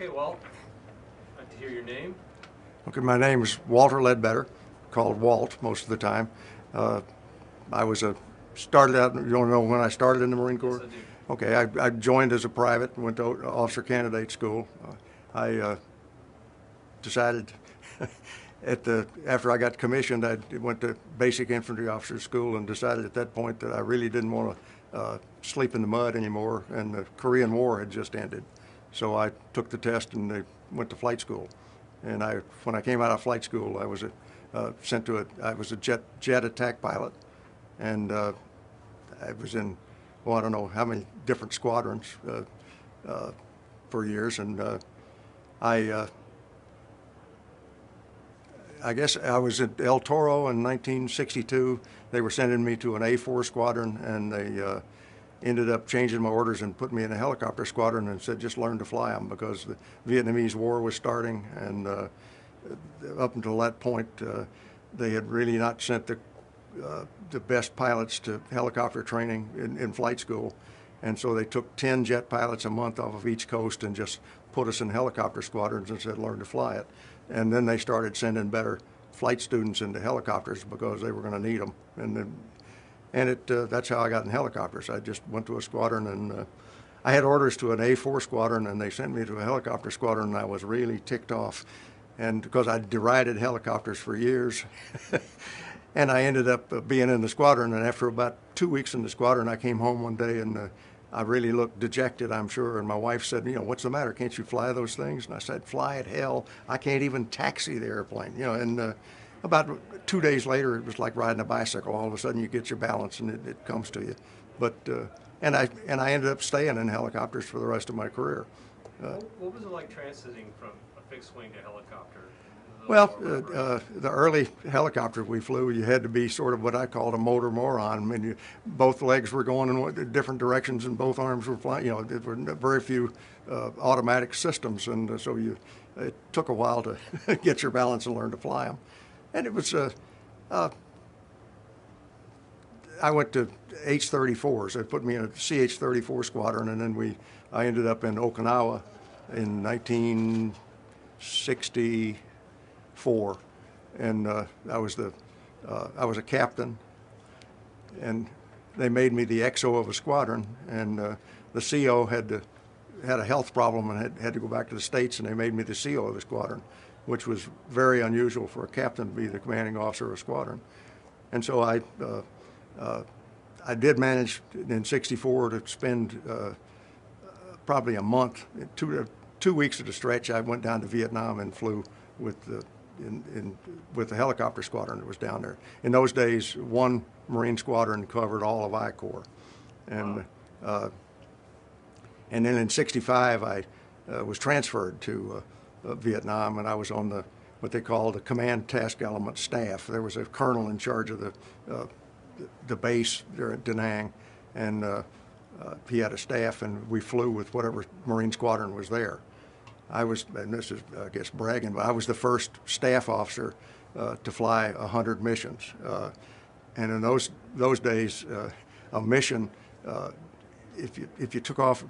Okay, Walt, I'd like to hear your name. Okay, my name is Walter Ledbetter, called Walt most of the time. I was started out, you don't know when I started in the Marine Corps? Yes, I do. Okay, I joined as a private and went to officer candidate school. I decided after I got commissioned, I went to basic infantry officer school and decided at that point that I really didn't want to sleep in the mud anymore, and the Korean War had just ended. So I took the test and went to flight school. And when I came out of flight school, I was sent to I was a jet attack pilot, and I was in, well, I don't know how many different squadrons for years, and I guess I was at El Toro in 1962. They were sending me to an A4 squadron, and they ended up changing my orders and put me in a helicopter squadron and said just learn to fly them, because the Vietnamese War was starting, and up until that point they had really not sent the best pilots to helicopter training in flight school, and so they took 10 jet pilots a month off of each coast and just put us in helicopter squadrons and said learn to fly it. And then they started sending better flight students into helicopters because they were going to need them, and that's how I got in helicopters. I just went to a squadron, and I had orders to an A4 squadron, and they sent me to a helicopter squadron, and I was really ticked off, and because I'd derided helicopters for years. And I ended up being in the squadron, and after about 2 weeks in the squadron, I came home one day, and I really looked dejected, I'm sure, and my wife said, you know, what's the matter? Can't you fly those things? And I said, fly at hell. I can't even taxi the airplane, you know. And about 2 days later, it was like riding a bicycle. All of a sudden, you get your balance, and it comes to you. But and I ended up staying in helicopters for the rest of my career. What was it like transiting from a fixed wing to helicopter? Well, the early helicopter we flew, you had to be sort of what I called a motor moron. I mean, both legs were going in different directions, and both arms were flying. You know, there were very few automatic systems, and so it took a while to get your balance and learn to fly them. And it was I went to H-34s. They put me in a CH-34 squadron, and then I ended up in Okinawa in 1964, and I was a captain, and they made me the XO of a squadron, and the CO had a health problem and had to go back to the States, and they made me the CO of the squadron, which was very unusual for a captain to be the commanding officer of a squadron. And so I did manage in '64 to spend probably a month, 2 weeks at a stretch. I went down to Vietnam and flew with the helicopter squadron that was down there. In those days, one Marine squadron covered all of I Corps, and and then in '65 I was transferred to Vietnam, and I was on what they call the Command Task Element staff. There was a colonel in charge of the base there at Da Nang, and he had a staff, and we flew with whatever Marine squadron was there. And this is, I guess, bragging, but I was the first staff officer to fly 100 missions. And in those days, a mission, if you took off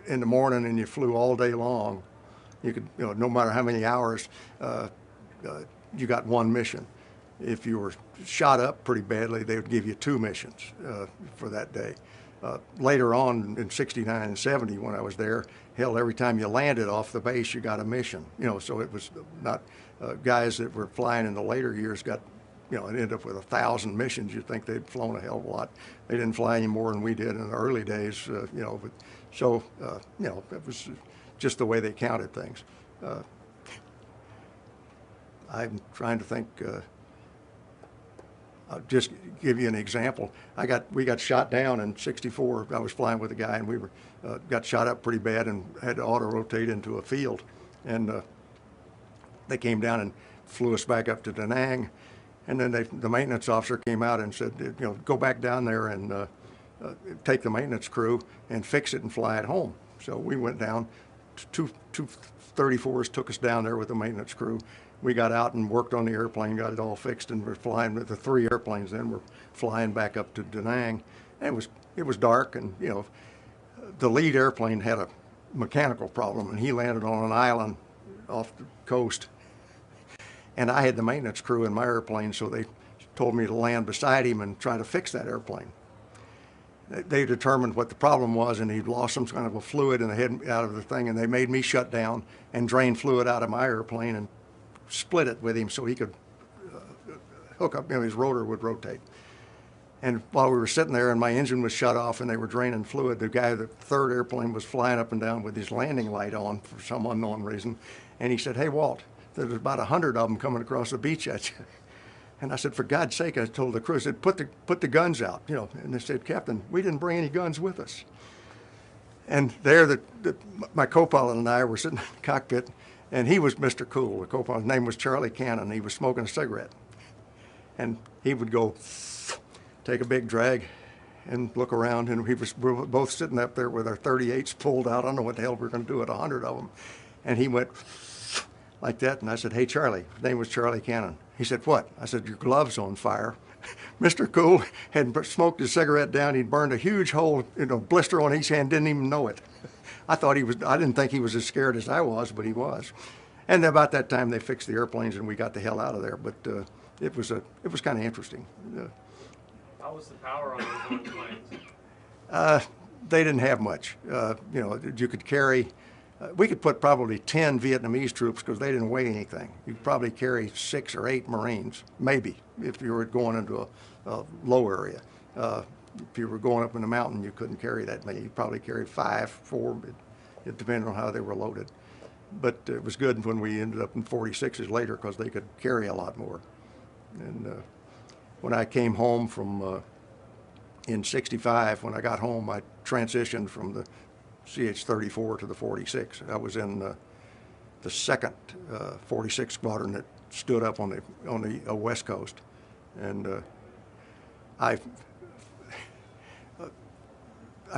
in the morning and you flew all day long, you could, you know, no matter how many hours, you got one mission. If you were shot up pretty badly, they would give you 2 missions for that day. Later on in '69 and '70, when I was there, hell, every time you landed off the base, you got a mission. You know, so it was not guys that were flying in the later years got, you know, ended up with 1,000 missions. You'd think they'd flown a hell of a lot. They didn't fly any more than we did in the early days. You know, but so you know, it was just the way they counted things. I'm trying to think. I'll just give you an example. We got shot down in '64. I was flying with a guy, and we got shot up pretty bad and had to auto-rotate into a field. And they came down and flew us back up to Da Nang. And then the maintenance officer came out and said, you know, go back down there and take the maintenance crew and fix it and fly it home. So we went down. Two 34s took us down there with the maintenance crew. We got out and worked on the airplane, got it all fixed, and we're flying with the 3 airplanes. Then we're flying back up to Da Nang, and it was dark, and you know, the lead airplane had a mechanical problem, and he landed on an island off the coast. And I had the maintenance crew in my airplane, so they told me to land beside him and try to fix that airplane. They determined what the problem was, and he'd lost some kind of a fluid in the head out of the thing, and they made me shut down and drain fluid out of my airplane and split it with him so he could hook up, his rotor would rotate. And while we were sitting there and my engine was shut off and they were draining fluid, the guy, the third airplane, was flying up and down with his landing light on for some unknown reason. And he said, "Hey, Walt, there's about 100 of them coming across the beach at you." And I said, "For God's sake," I told the crew, I said, put the guns out, And they said, "Captain, we didn't bring any guns with us." And there, my co-pilot and I were sitting in the cockpit, and he was Mr. Cool. The co-pilot, his name was Charlie Cannon. He was smoking a cigarette. And he would go, take a big drag, and look around, and we were both sitting up there with our 38s pulled out. I don't know what the hell we were going to do with 100 of them. And he went like that, and I said, "Hey, Charlie." His name was Charlie Cannon. He said, "What?" I said, "Your glove's on fire." Mr. Cool had smoked his cigarette down. He'd burned a huge hole, blister on each hand, didn't even know it. I didn't think he was as scared as I was, but he was. And about that time, they fixed the airplanes, and we got the hell out of there. But it was kind of interesting. How was the power on those planes? They didn't have much. You could carry. We could put probably 10 Vietnamese troops because they didn't weigh anything. You'd probably carry 6 or 8 Marines, maybe, if you were going into a low area. If you were going up in the mountain, you couldn't carry that many. You'd probably carry 5, 4. It depended on how they were loaded. But it was good when we ended up in 46s later because they could carry a lot more. And when I came home from in '65, when I got home, I transitioned from the CH-34 to the 46. I was in the second 46 Squadron that stood up on the West Coast, and I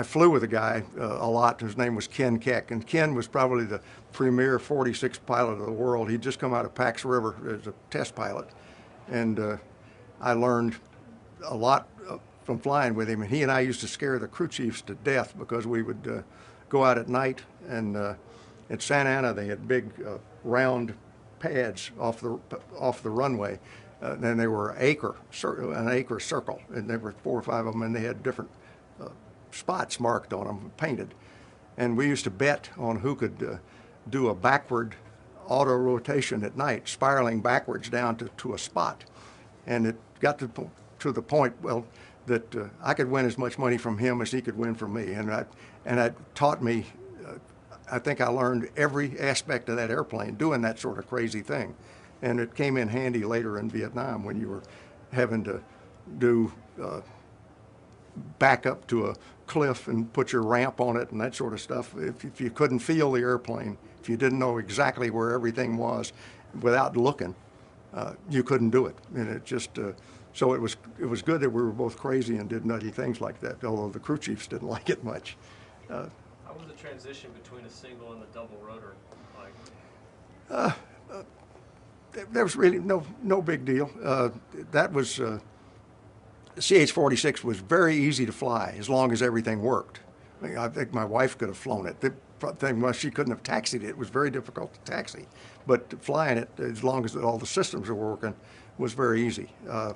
flew with a guy a lot. His name was Ken Keck, and Ken was probably the premier 46 pilot of the world. He'd just come out of Pax River as a test pilot, and I learned a lot from flying with him. And he and I used to scare the crew chiefs to death because we would go out at night, and at Santa Ana they had big round pads off the runway, and they were an acre circle, and there were 4 or 5 of them, and they had different spots marked on them, painted. And we used to bet on who could do a backward auto rotation at night, spiraling backwards down to a spot. And it got to the point, that I could win as much money from him as he could win from me. And that taught me, I think I learned every aspect of that airplane doing that sort of crazy thing. And it came in handy later in Vietnam when you were having to do back up to a cliff and put your ramp on it and that sort of stuff. If you couldn't feel the airplane, if you didn't know exactly where everything was without looking, you couldn't do it. And it just, so it was good that we were both crazy and did nutty things like that, although the crew chiefs didn't like it much. How was the transition between a single and a double rotor like? There was really no big deal. That was, CH-46 was very easy to fly as long as everything worked. I think my wife could have flown it. The thing was she couldn't have taxied it. It was very difficult to taxi. But flying it, as long as all the systems were working, was very easy. And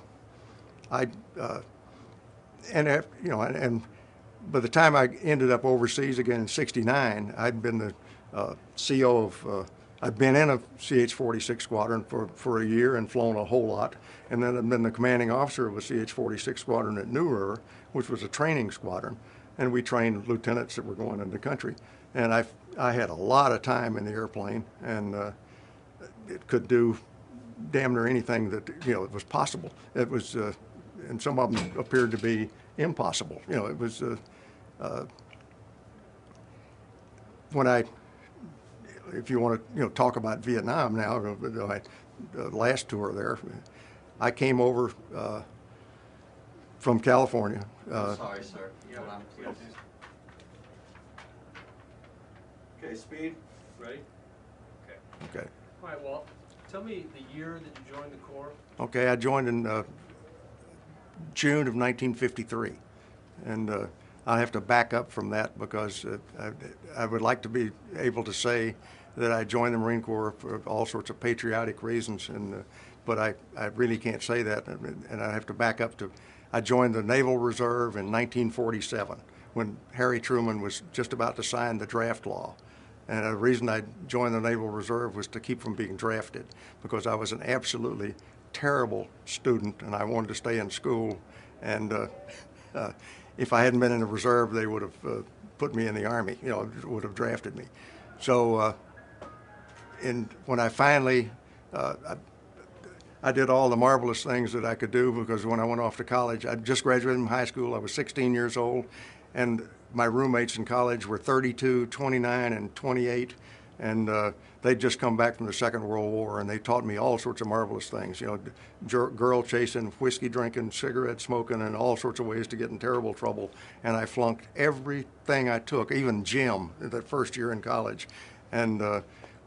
by the time I ended up overseas again in '69, I'd been the CO of, I'd been in a CH-46 squadron for a year and flown a whole lot. And then I'd been the commanding officer of a CH-46 squadron at New River, which was a training squadron. And we trained lieutenants that were going into the country. And I had a lot of time in the airplane, and it could do damn near anything that, it was possible. It was, and some of them appeared to be impossible. It was, if you want to, talk about Vietnam now, the last tour there, I came over from California. Sorry, sir. Hold on, please. Okay, speed. Ready? Okay. Okay. All right, Walt. Tell me the year that you joined the Corps. Okay, I joined in June of 1953, and I have to back up from that because I would like to be able to say that I joined the Marine Corps for all sorts of patriotic reasons, but I really can't say that, and I have to back up to, I joined the Naval Reserve in 1947 when Harry Truman was just about to sign the draft law. And the reason I joined the Naval Reserve was to keep from being drafted, because I was an absolutely terrible student and I wanted to stay in school. And if I hadn't been in the reserve, they would have put me in the Army, would have drafted me. So when I finally, I did all the marvelous things that I could do, because when I went off to college, I just graduated from high school. I was 16 years old, and my roommates in college were 32, 29, and 28, and they'd just come back from the Second World War, and they taught me all sorts of marvelous things, girl chasing, whiskey drinking, cigarette smoking, and all sorts of ways to get in terrible trouble. And I flunked everything I took, even gym, that first year in college. And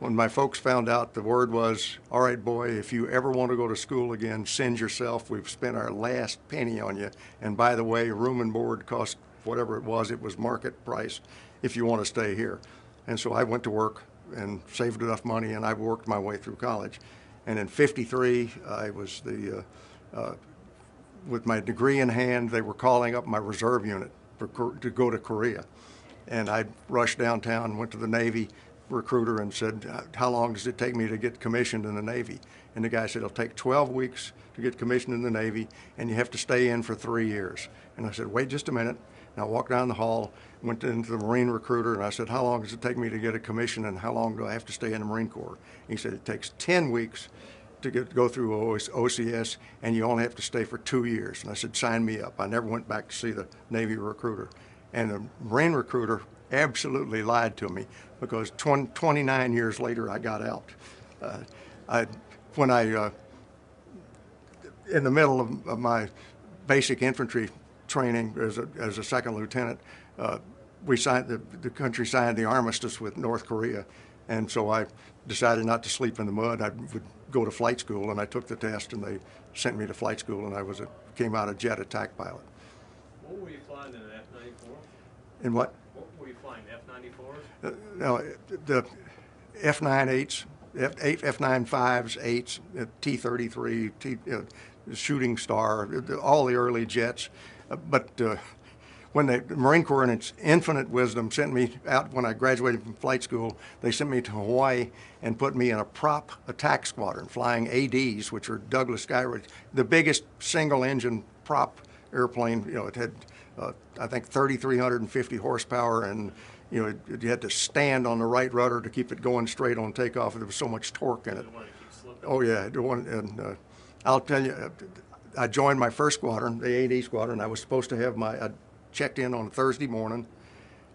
when my folks found out, the word was, all right, boy, if you ever want to go to school again, send yourself. We've spent our last penny on you. And by the way, room and board cost whatever it was market price if you want to stay here. And so I went to work and saved enough money, and I worked my way through college. And in '53, I was with my degree in hand, they were calling up my reserve unit to go to Korea. And I rushed downtown, went to the Navy recruiter and said, how long does it take me to get commissioned in the Navy? And the guy said, it'll take 12 weeks to get commissioned in the Navy, and you have to stay in for 3 years. And I said, wait just a minute. And I walked down the hall, went into the Marine recruiter, and I said, how long does it take me to get a commission, and how long do I have to stay in the Marine Corps? He said, it takes 10 weeks to go through OCS, and you only have to stay for 2 years. And I said, sign me up. I never went back to see the Navy recruiter. And the Marine recruiter absolutely lied to me, because 29 years later I got out. In the middle of my basic infantry training as a second lieutenant, the country signed the armistice with North Korea, and so I decided not to sleep in the mud. I would go to flight school, and I took the test, and they sent me to flight school, and I came out a jet attack pilot. What were you flying in an F-94? In what? What were you flying, F-94s? No, the F-9-8s, F-9-5s, 8s, T-33, Shooting Star, all the early jets. But when the Marine Corps, in its infinite wisdom, sent me out when I graduated from flight school, they sent me to Hawaii and put me in a prop attack squadron, flying ADs, which are Douglas Skyward, the biggest single-engine prop airplane. It had, I think, 3,350 horsepower, and you had to stand on the right rudder to keep it going straight on takeoff. There was so much torque in it. Oh yeah, and I'll tell you, I joined my first squadron, the AD squadron. I was supposed to have I checked in on a Thursday morning.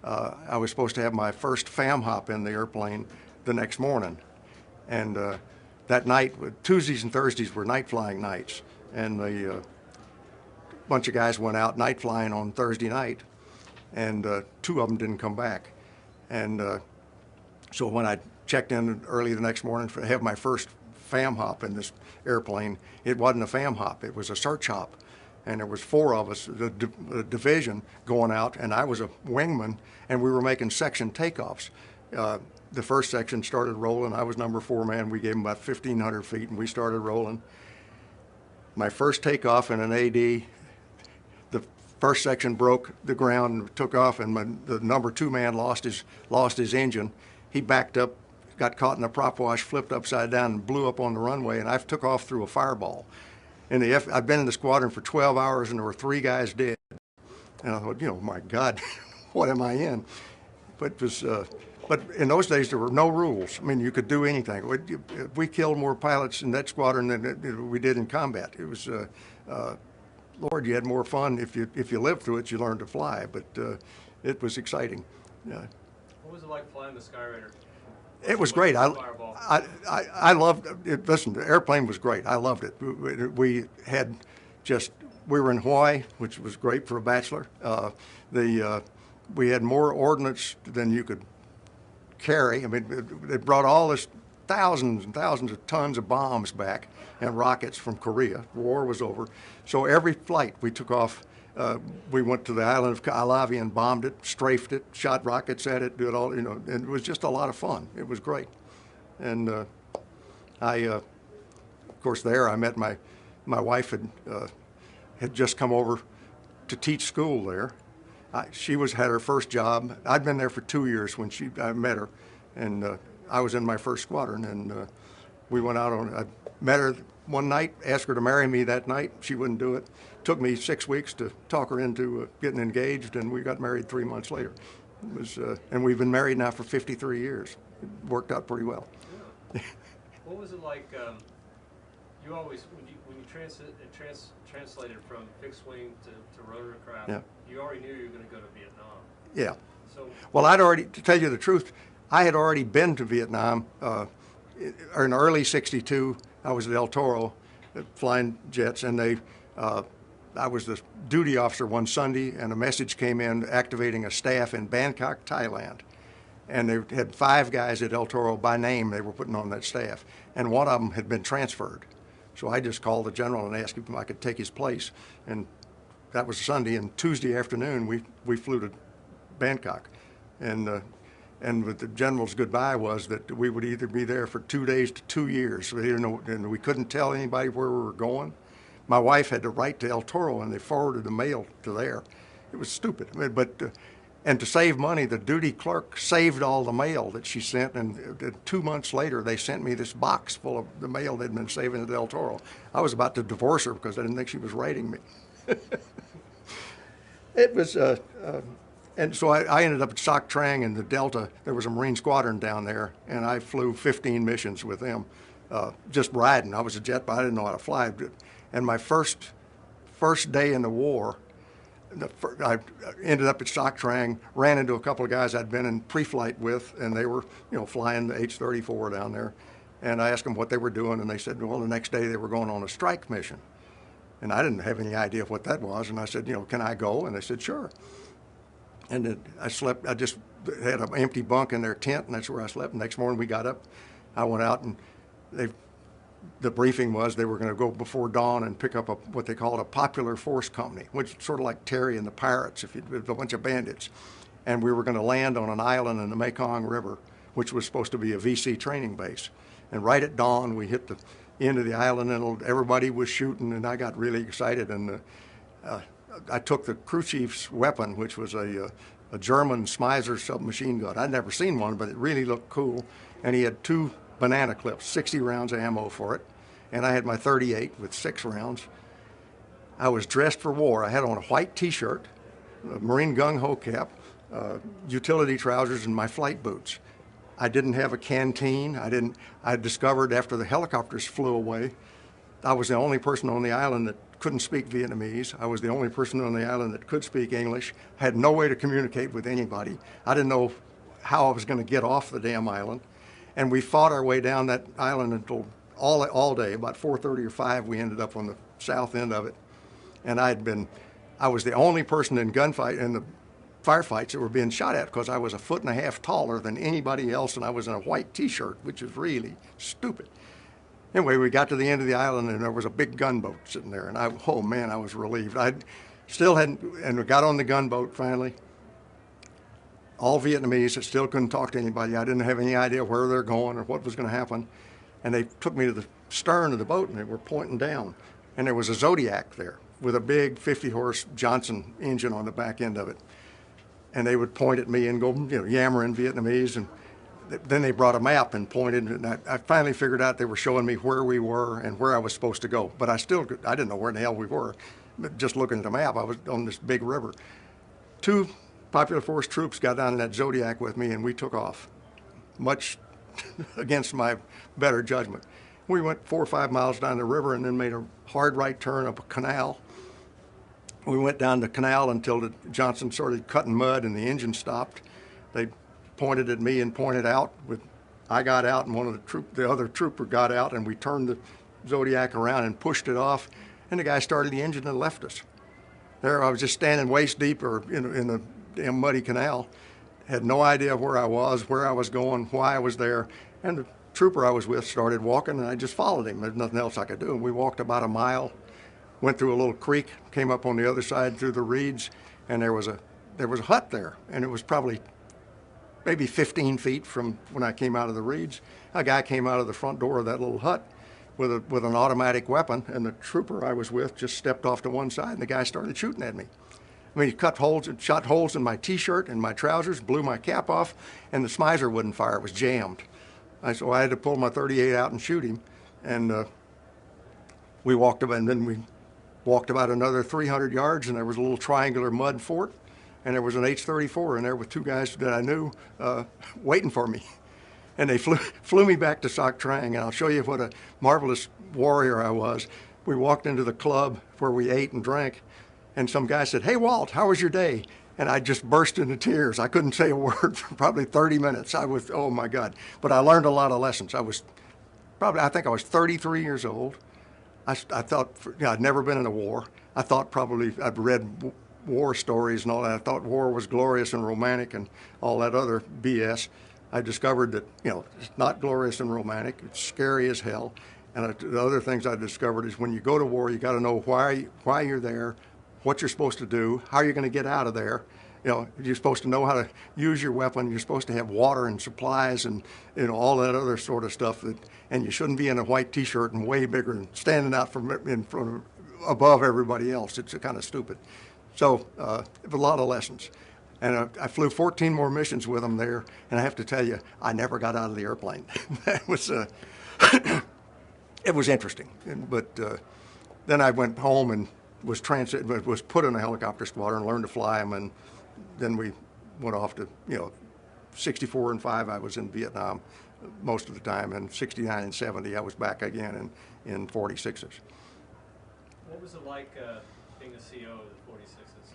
I was supposed to have my first FAM hop in the airplane the next morning. And that night, Tuesdays and Thursdays were night flying nights. And the bunch of guys went out night flying on Thursday night, and 2 of them didn't come back. And so when I checked in early the next morning to have my first FAM hop in this airplane, it wasn't a FAM hop, it was a search hop. And there was 4 of us, the division, going out, and I was a wingman, and we were making section takeoffs. The first section started rolling. I was number 4 man. We gave them about 1,500 feet, and we started rolling. My first takeoff in an AD, the first section broke the ground and took off, and the number 2 man lost his engine. He backed up, got caught in a prop wash, flipped upside down, and blew up on the runway, and I took off through a fireball. I'd been in the squadron for 12 hours, and there were 3 guys dead. And I thought, my God, what am I in? But in those days, there were no rules. I mean, you could do anything. We killed more pilots in that squadron than we did in combat. It was, Lord, you had more fun. If you lived through it, you learned to fly. But it was exciting. What was it like flying the Skyraider? It was great. I loved it. Listen, the airplane was great. I loved it. We were in Hawaii, which was great for a bachelor. We had more ordnance than you could carry. I mean, they brought all this thousands and thousands of tons of bombs back and rockets from Korea. The war was over. So every flight we took off We went to the island of Kaalavi and bombed it, strafed it, shot rockets at it, did all, and it was just a lot of fun. It was great. And of course, there I met my wife had just come over to teach school there. She had her first job. I'd been there for 2 years when I met her, and I was in my first squadron, and we went out I met her one night, asked her to marry me that night. She wouldn't do it. Took me 6 weeks to talk her into getting engaged, and we got married 3 months later. It was, and we've been married now for 53 years. It worked out pretty well. Yeah. What was it like? You always, when you translated from fixed wing to rotor craft, yeah, you already knew you were going to go to Vietnam. Yeah. So, well, to tell you the truth, I had already been to Vietnam. In early '62, I was at El Toro, flying jets, and I was the duty officer one Sunday, and a message came in activating a staff in Bangkok, Thailand. And they had 5 guys at El Toro by name they were putting on that staff, and one of them had been transferred. So I just called the general and asked if I could take his place, and that was Sunday. And Tuesday afternoon, we flew to Bangkok, and with the general's goodbye was that we would either be there for 2 days to 2 years. So they didn't know, and we couldn't tell anybody where we were going. My wife had to write to El Toro, and they forwarded the mail to there. It was stupid, and to save money, the duty clerk saved all the mail that she sent, and 2 months later, they sent me this box full of the mail they'd been saving at El Toro. I was about to divorce her because I didn't think she was writing me. It was, and so I ended up at Soc Trang in the Delta. There was a Marine squadron down there, and I flew 15 missions with them, just riding. I was a jet, but I didn't know how to fly. And my first day in the war, I ended up at Soc Trang, ran into a couple of guys I'd been in pre-flight with, and they were, flying the H-34 down there. And I asked them what they were doing, and they said, well, the next day they were going on a strike mission. And I didn't have any idea what that was, and I said, can I go? And they said, sure. And I just had an empty bunk in their tent, and that's where I slept. The next morning we got up, I went out, and the briefing was they were going to go before dawn and pick up what they called a popular force company, which is sort of like Terry and the Pirates, with a bunch of bandits. And we were going to land on an island in the Mekong River, which was supposed to be a VC training base. And right at dawn, we hit the end of the island, and everybody was shooting, and I got really excited. And I took the crew chief's weapon, which was a German Smiser submachine gun. I'd never seen one, but it really looked cool. And he had 2 banana clips, 60 rounds of ammo for it, and I had my 38 with 6 rounds. I was dressed for war. I had on a white T-shirt, a Marine gung-ho cap, utility trousers, and my flight boots. I didn't have a canteen. I discovered after the helicopters flew away, I was the only person on the island that couldn't speak Vietnamese. I was the only person on the island that could speak English. I had no way to communicate with anybody. I didn't know how I was going to get off the damn island. And we fought our way down that island until all day. About 4:30 or 5, we ended up on the south end of it. And I was the only person in the firefights that were being shot at because I was 1.5 feet taller than anybody else, and I was in a white T-shirt, which is really stupid. Anyway, we got to the end of the island, and there was a big gunboat sitting there, and I was relieved. I still hadn't, and we got on the gunboat finally. All Vietnamese. I still couldn't talk to anybody. I didn't have any idea where they're going or what was going to happen. And they took me to the stern of the boat, and they were pointing down. And there was a Zodiac there with a big 50-horse Johnson engine on the back end of it. And they would point at me and go, yammering Vietnamese. And then they brought a map and pointed. And I finally figured out they were showing me where we were and where I was supposed to go. But I didn't know where in the hell we were. But just looking at the map, I was on this big river. 2 Popular Force troops got down in that Zodiac with me, and we took off, much against my better judgment. We went 4 or 5 miles down the river and then made a hard right turn up a canal. We went down the canal until the Johnson started cutting mud and the engine stopped. They pointed at me and pointed out. I got out, and the other trooper got out, and we turned the Zodiac around and pushed it off, and the guy started the engine and left us. There I was just standing waist deep in the damn muddy canal, had no idea where I was going, why I was there, and the trooper I was with started walking, and I just followed him. There's nothing else I could do. And we walked about a mile, went through a little creek, came up on the other side through the reeds, and there was a hut there, and it was probably maybe 15 feet from when I came out of the reeds. A guy came out of the front door of that little hut with an automatic weapon, and the trooper I was with just stepped off to one side, and the guy started shooting at me. I mean, he shot holes in my T-shirt and my trousers, blew my cap off, and the Smizer wouldn't fire. It was jammed. So I had to pull my .38 out and shoot him, and we walked about another 300 yards, and there was a little triangular mud fort, and there was an H-34 in there with two guys that I knew waiting for me. And they flew me back to Soc Trang, and I'll show you what a marvelous warrior I was. We walked into the club where we ate and drank, and some guy said, "Hey, Walt, how was your day?" And I just burst into tears. I couldn't say a word for probably 30 minutes. Oh my God. But I learned a lot of lessons. I think I was 33 years old. I thought, I'd never been in a war. I thought probably I'd read war stories and all that. I thought war was glorious and romantic and all that other BS. I discovered that, it's not glorious and romantic. It's scary as hell. And the other things I discovered is when you go to war, you got to know why you're there, what you're supposed to do, how you're going to get out of there. You're supposed to know how to use your weapon. You're supposed to have water and supplies and all that other sort of stuff. And you shouldn't be in a white T-shirt and way bigger and standing out in front of above everybody else. It's kind of stupid. So a lot of lessons. And I flew 14 more missions with them there. And I have to tell you, I never got out of the airplane. That was it was interesting. But then I went home and was put in a helicopter squadron, learned to fly them, and then we went off to 64 and 5. I was in Vietnam most of the time, and 69 and 70 I was back again in 46s. What was it like being a CO of the 46s?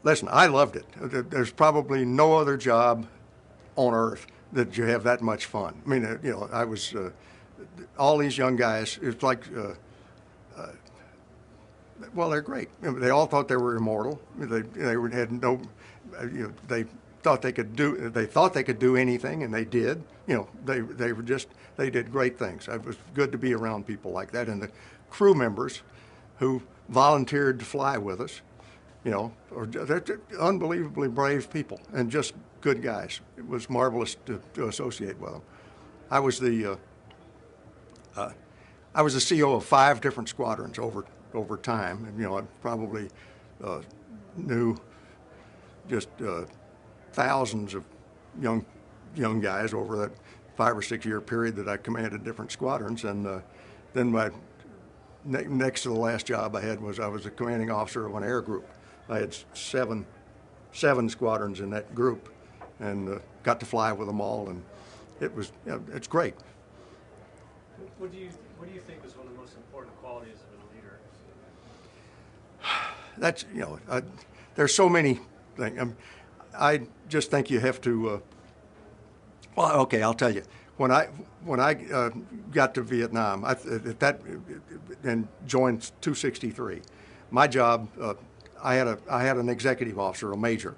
Listen, I loved it. There's probably no other job on earth that you have that much fun. I mean, I was all these young guys. It's like. Well, they're great. They all thought they were immortal. They had no. They thought they could do. They thought they could do anything, and they did. They did great things. It was good to be around people like that, and the crew members who volunteered to fly with us. They're unbelievably brave people and just good guys. It was marvelous to associate with them. I was the CO of 5 different squadrons over time, and I probably knew just thousands of young guys over that 5 or 6 year period that I commanded different squadrons. And then my next to the last job I had was I was a commanding officer of an air group. I had seven squadrons in that group, and got to fly with them all, and it's great. What do you think is one of the most important qualities of a leader? That's there's so many things. I just think you have to. Well, okay, I'll tell you. When I got to Vietnam, and joined 263, my job. I had an executive officer, a major,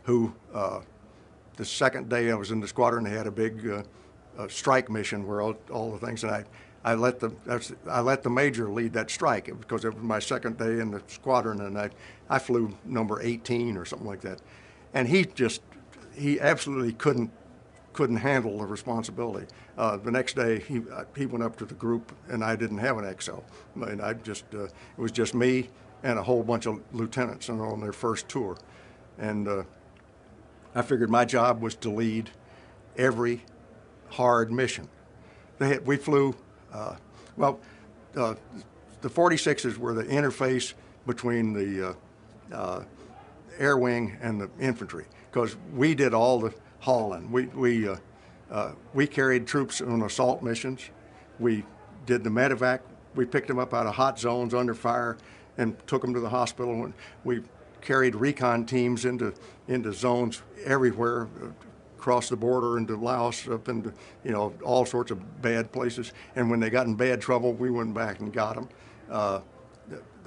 who the second day I was in the squadron, they had a big strike mission where all the things, and I let the major lead that strike because it was my second day in the squadron, and I flew number 18 or something like that, and he absolutely couldn't handle the responsibility. The next day he went up to the group, and I didn't have an XO, and it was just me and a whole bunch of lieutenants on their first tour, and I figured my job was to lead every hard mission. We flew, the 46s were the interface between the air wing and the infantry, because we did all the hauling. We carried troops on assault missions. We did the medevac. We picked them up out of hot zones under fire and took them to the hospital. And we carried recon teams into zones everywhere, across the border into Laos, up into all sorts of bad places. And when they got in bad trouble, we went back and got them.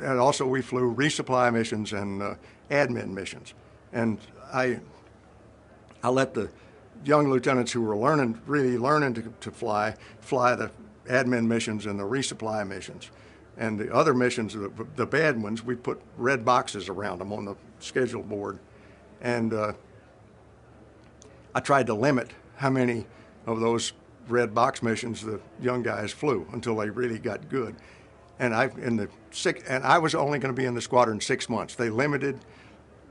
And also we flew resupply missions and admin missions. And I let the young lieutenants who were really learning to fly the admin missions and the resupply missions. And the other missions, the bad ones, we put red boxes around them on the schedule board. And I tried to limit how many of those red box missions the young guys flew until they really got good. And I was only going to be in the squadron 6 months. They limited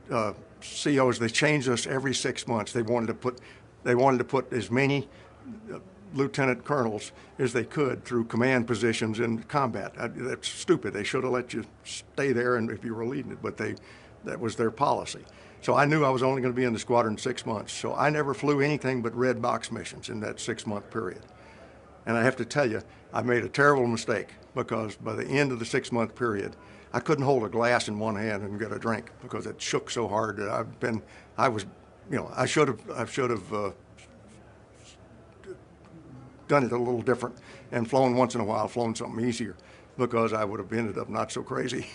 COs. They changed us every 6 months. They wanted to put as many lieutenant colonels as they could through command positions in combat. That's stupid. They should have let you stay there, and if you were leading it, but that was their policy. So I knew I was only going to be in the squadron 6 months. So I never flew anything but red box missions in that 6 month period. And I have to tell you, I made a terrible mistake, because by the end of the 6 month period, I couldn't hold a glass in one hand and get a drink because it shook so hard that I should have done it a little different and flown once in a while, flown something easier, because I would have ended up not so crazy.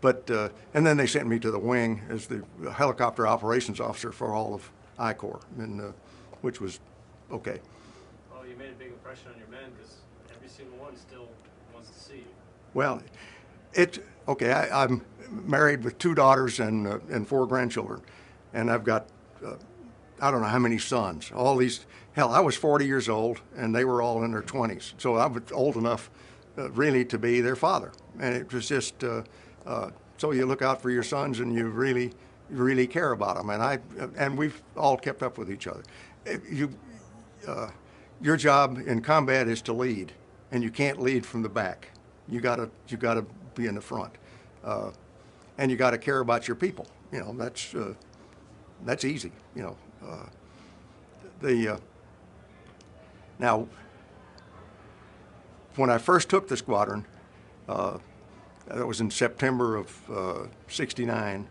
But and then they sent me to the wing as the helicopter operations officer for all of I Corps, and which was okay. Well, you made a big impression on your men, because every single one still wants to see you. Well, okay. I'm married with 2 daughters and 4 grandchildren, and I've got I don't know how many sons. All these, hell, I was 40 years old, and they were all in their 20s. So I was old enough really to be their father, and it was just so you look out for your sons, and you really care about them. And we've all kept up with each other. Your job in combat is to lead, and you can't lead from the back. You gotta be in the front, and you gotta care about your people. You know, that's easy. You know, now when I first took the squadron, that was in September of '69.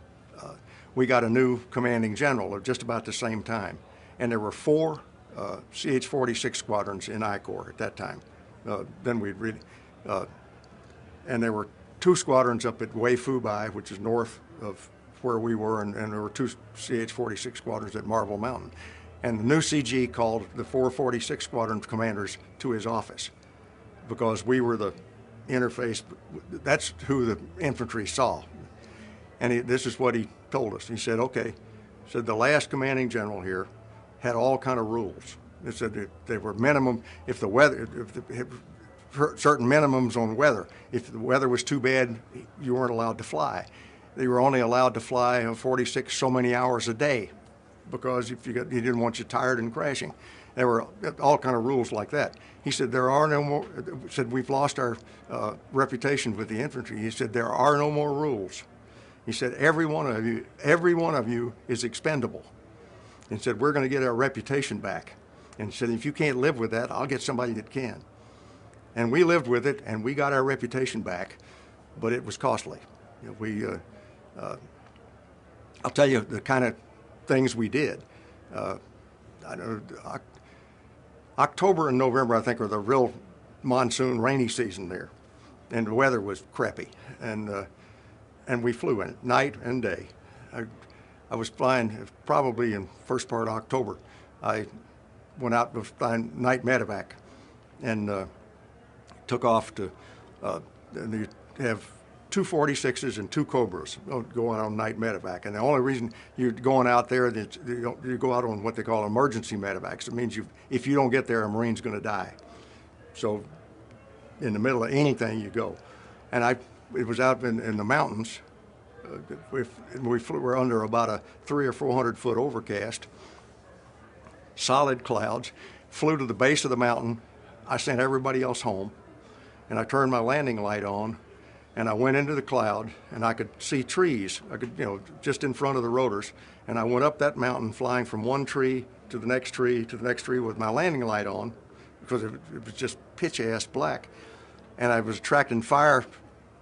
We got a new commanding general at just about the same time, and there were 4 CH-46 squadrons in I Corps at that time. Then we'd really, and there were 2 squadrons up at Wei Fu Bai, which is north of where we were, and there were 2 CH-46 squadrons at Marble Mountain. And the new CG called the 446 squadron commanders to his office, because we were the interface. That's who the infantry saw. And this is what he told us. He said, okay, said the last commanding general here had all kind of rules. They said that they were minimum, if the weather, certain minimums on weather. If the weather was too bad, you weren't allowed to fly. They were only allowed to fly 46 so many hours a day, because if he didn't want you tired and crashing. There were all kind of rules like that. He said, there are no more, said, we've lost our reputation with the infantry. He said, there are no more rules. He said, every one of you is expendable. And said, we're going to get our reputation back. And said, if you can't live with that, I'll get somebody that can. And we lived with it, and we got our reputation back, but it was costly. You know, I'll tell you the kind of things we did. I know October and November, I think, are the real monsoon rainy season there, and the weather was crappy, and we flew in it night and day. I was flying probably in first part of October. I went out to find night medevac, and took off to. And you have 2 46s and 2 Cobras going on night medevac, and the only reason you're going out there is you go out on what they call emergency medevacs. It means if you don't get there, a Marine's going to die. So in the middle of anything you go, and it was out in the mountains. We're under about a 300 or 400 foot overcast, solid clouds. Flew to the base of the mountain. I sent everybody else home, and I turned my landing light on, and I went into the cloud, and I could see trees. I could, just in front of the rotors, and I went up that mountain, flying from one tree to the next tree to the next tree with my landing light on, because it was just pitch-ass black, and I was attracting fire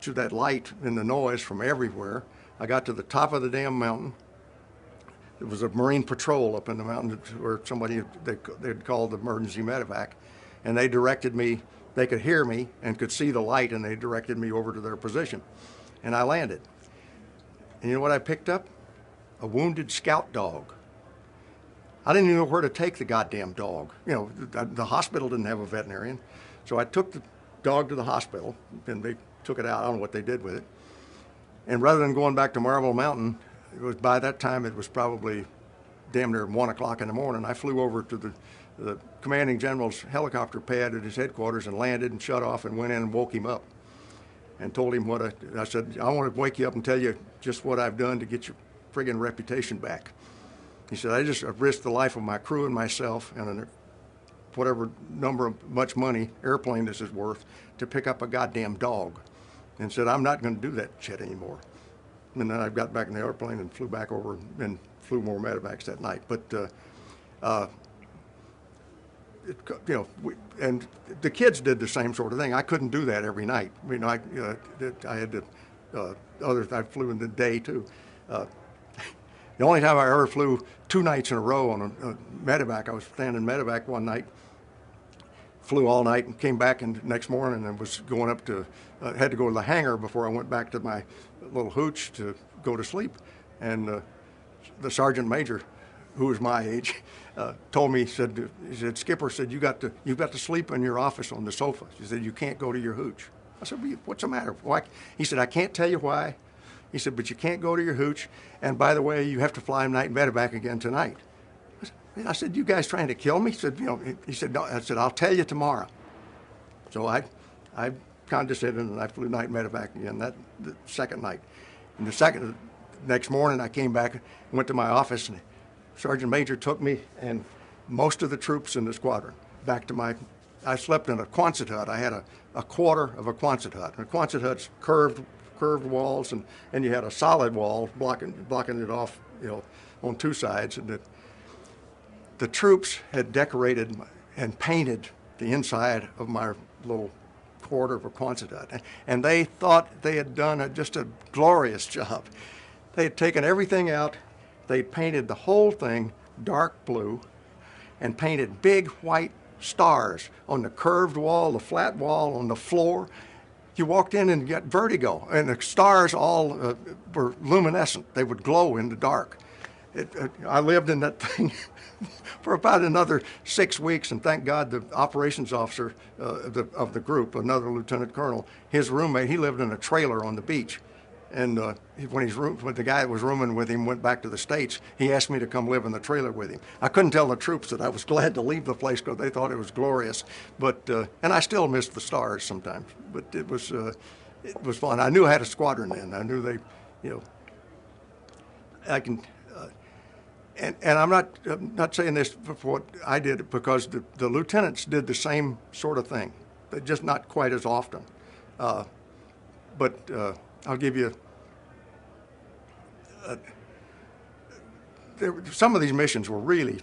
to that light and the noise from everywhere. I got to the top of the damn mountain. There was a Marine patrol up in the mountain where somebody they'd called the emergency medevac, and they directed me. They could hear me and could see the light, and they directed me over to their position, and I landed. And you know what I picked up? A wounded scout dog. I didn't even know where to take the goddamn dog. The hospital didn't have a veterinarian, so I took the dog to the hospital, and they took it out. I don't know what they did with it. And rather than going back to Marble Mountain, it was by that time it was probably damn near 1 o'clock in the morning. I flew over to the commanding general's helicopter pad at his headquarters and landed and shut off and went in and woke him up and told him what I said, I want to wake you up and tell you just what I've done to get your friggin' reputation back. He said, I've risked the life of my crew and myself and whatever number of much money airplane this is worth to pick up a goddamn dog. And said, I'm not going to do that shit anymore. And then I got back in the airplane and flew back over and flew more medevacs that night. But, and the kids did the same sort of thing. I couldn't do that every night. I mean, I had to, I flew in the day too. The only time I ever flew 2 nights in a row on a medevac, I was standing medevac one night, flew all night and came back and next morning and was going up to, had to go to the hangar before I went back to my little hooch to go to sleep. And the sergeant major, who was my age, told me, he said, Skipper said, you've got to sleep in your office on the sofa. He said, you can't go to your hooch. I said, what's the matter? Why? He said, I can't tell you why. He said, but you can't go to your hooch. And by the way, you have to fly night medevac again tonight. I said, you guys trying to kill me? He said, he said, no. I said, I'll tell you tomorrow. So I condescended and I flew night medevac again the second night. And the next morning I came back, went to my office, and Sergeant Major took me and most of the troops in the squadron back to I slept in a Quonset hut. I had a quarter of a Quonset hut. And a Quonset hut's curved walls, and you had a solid wall blocking it off, on 2 sides. And the troops had decorated and painted the inside of my little quarter of a Quonset hut, and they thought they had done just a glorious job. They had taken everything out. They painted the whole thing dark blue and painted big white stars on the curved wall, the flat wall, on the floor. You walked in and you got vertigo, and the stars all were luminescent. They would glow in the dark. I lived in that thing for about another 6 weeks, and thank God the operations officer of the group, another lieutenant colonel, his roommate, he lived in a trailer on the beach. And when the guy that was rooming with him went back to the States, he asked me to come live in the trailer with him. I couldn't tell the troops that I was glad to leave the place because they thought it was glorious. But and I still missed the stars sometimes. But it was fun. I knew I had a squadron then. I knew they, I can. And I'm not saying this for what I did, because the lieutenants did the same sort of thing, but just not quite as often. But I'll give you some of these missions were really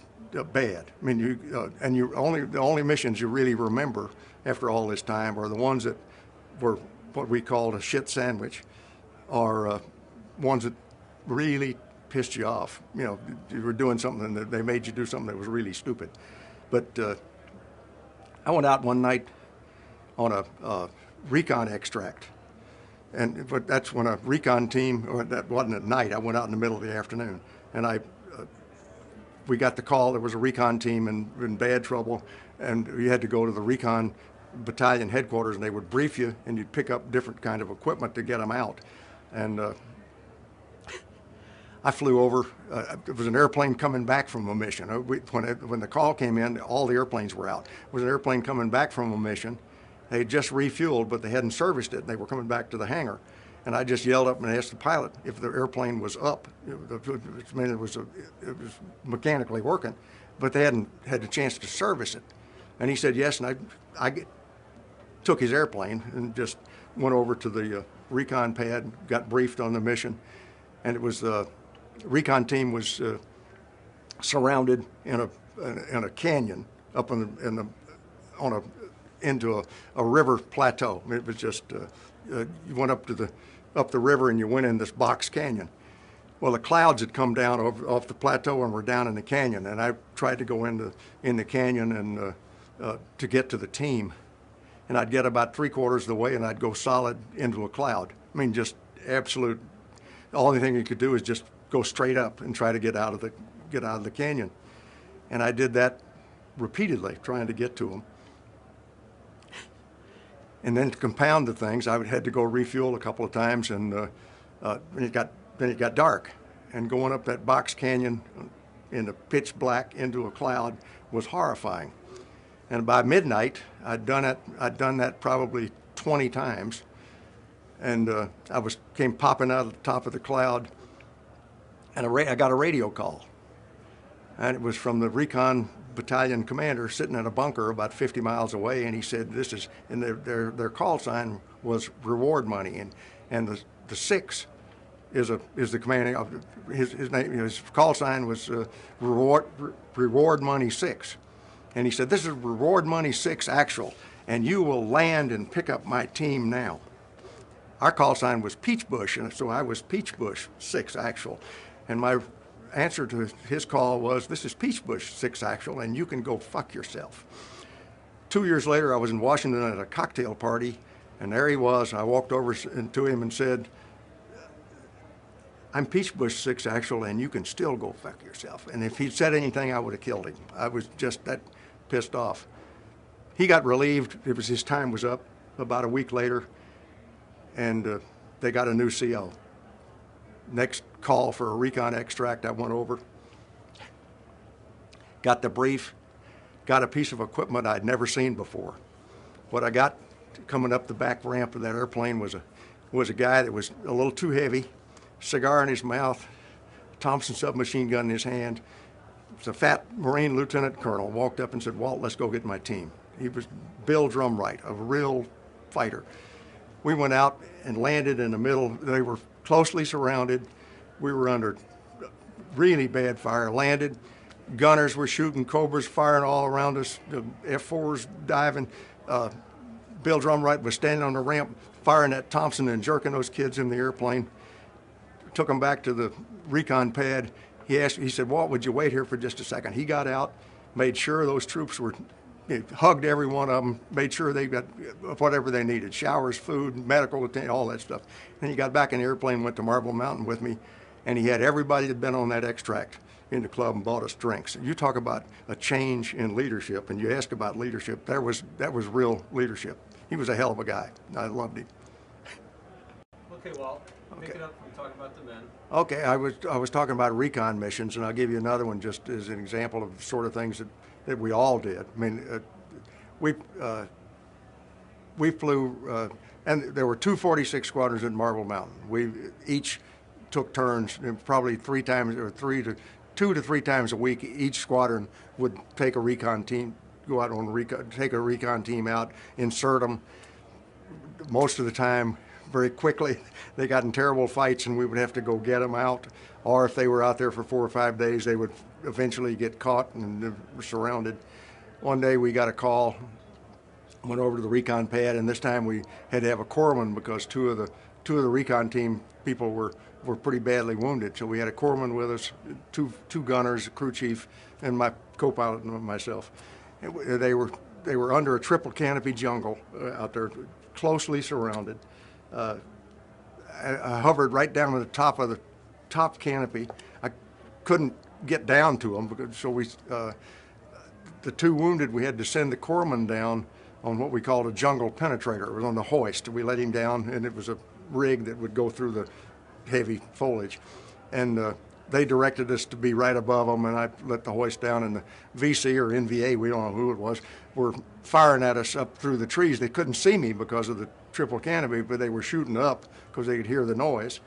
bad. I mean, the only missions you really remember after all this time are the ones that were what we called a shit sandwich, or ones that really pissed you off. You were doing something that they made you do something that was really stupid. But I went out one night on a Recon extract. But that's when a Recon team, or that wasn't at night, I went out in the middle of the afternoon. And we got the call there was a Recon team in bad trouble, and you had to go to the Recon battalion headquarters, and they would brief you, and you'd pick up different kind of equipment to get them out. And I flew over. It was an airplane coming back from a mission. When the call came in, all the airplanes were out. It was an airplane coming back from a mission. They had just refueled, but they hadn't serviced it, and they were coming back to the hangar. And I just yelled up and asked the pilot if the airplane was up. I mean, it was mechanically working, but they hadn't had a chance to service it. And he said yes, and I took his airplane and just went over to the Recon pad, got briefed on the mission, and it was the Recon team was surrounded in a canyon up into a river plateau. I mean, it was just you went up the river and you went in this box canyon. Well, the clouds had come down off the plateau and were down in the canyon, and I tried to go in the canyon and to get to the team, and I'd get about 3/4 of the way and I'd go solid into a cloud. I mean, just absolute. The only thing you could do is just go straight up and try to get out of the canyon, and I did that repeatedly, trying to get to them. And then to compound the things, I had to go refuel a couple of times, and then it got dark. And going up that box canyon in the pitch black into a cloud was horrifying. And by midnight, I'd done that probably 20 times, and came popping out of the top of the cloud, and I got a radio call, and it was from the Recon battalion commander sitting in a bunker about 50 miles away, and he said, and their call sign was reward money, and the 6 is the commanding of his name. His call sign was reward money 6, and he said, "This is reward money 6 actual, and you will land and pick up my team now." Our call sign was Peach Bush, and so I was Peach Bush 6 actual, and my answer to his call was, "This is Peach Bush 6 actual, and you can go fuck yourself." 2 years later, I was in Washington at a cocktail party, and there he was. I walked over to him and said, "I'm Peach Bush 6 actual, and you can still go fuck yourself." And if he'd said anything, I would have killed him. I was just that pissed off. He got relieved. His time was up about a week later, and they got a new CO. Next call for a Recon extract, I went over, got the brief, got a piece of equipment I'd never seen before. What I got coming up the back ramp of that airplane was a guy that was a little too heavy, cigar in his mouth, Thompson submachine gun in his hand. It was a fat Marine lieutenant colonel, walked up and said, "Walt, let's go get my team." He was Bill Drumright, a real fighter. We went out and landed in the middle. They were closely surrounded. We were under really bad fire. Landed, gunners were shooting, Cobras firing all around us, the F-4s diving. Bill Drumright was standing on the ramp firing at Thompson and jerking those kids in the airplane. Took them back to the Recon pad. He said, "Walt, would you wait here for just a second?" He got out, made sure those troops hugged every one of them, made sure they got whatever they needed, showers, food, medical attention, all that stuff. Then he got back in the airplane, went to Marble Mountain with me, and he had everybody that had been on that extract in the club and bought us drinks. You talk about a change in leadership, and you ask about leadership, that was real leadership. He was a hell of a guy. I loved him. Okay, Walt, pick it up and talk about the men. Okay, I was talking about recon missions, and I'll give you another one just as an example of the sort of things that we all did. I mean, we flew, and there were 246 squadrons at Marble Mountain. We each took turns, probably 2 to 3 times a week. Each squadron would take a recon team, go out on recon, take a recon team out, insert them. Most of the time, very quickly, they got in terrible fights, and we would have to go get them out. Or if they were out there for 4 or 5 days, they would eventually get caught and were surrounded. One day we got a call, went over to the recon pad, and this time we had to have a corpsman because two of the recon team people were pretty badly wounded. So we had a corpsman with us, two gunners, a crew chief, and my co-pilot and myself. And they were under a triple canopy jungle out there, closely surrounded. I hovered right down to the top of the top canopy. I couldn't get down to them, so the 2 wounded, we had to send the corpsman down on what we called a jungle penetrator. It was on the hoist. We let him down, and it was a rig that would go through the heavy foliage. And they directed us to be right above them, and I let the hoist down, and the VC or NVA, we don't know who it was, were firing at us up through the trees. They couldn't see me because of the triple canopy, but they were shooting up because they could hear the noise.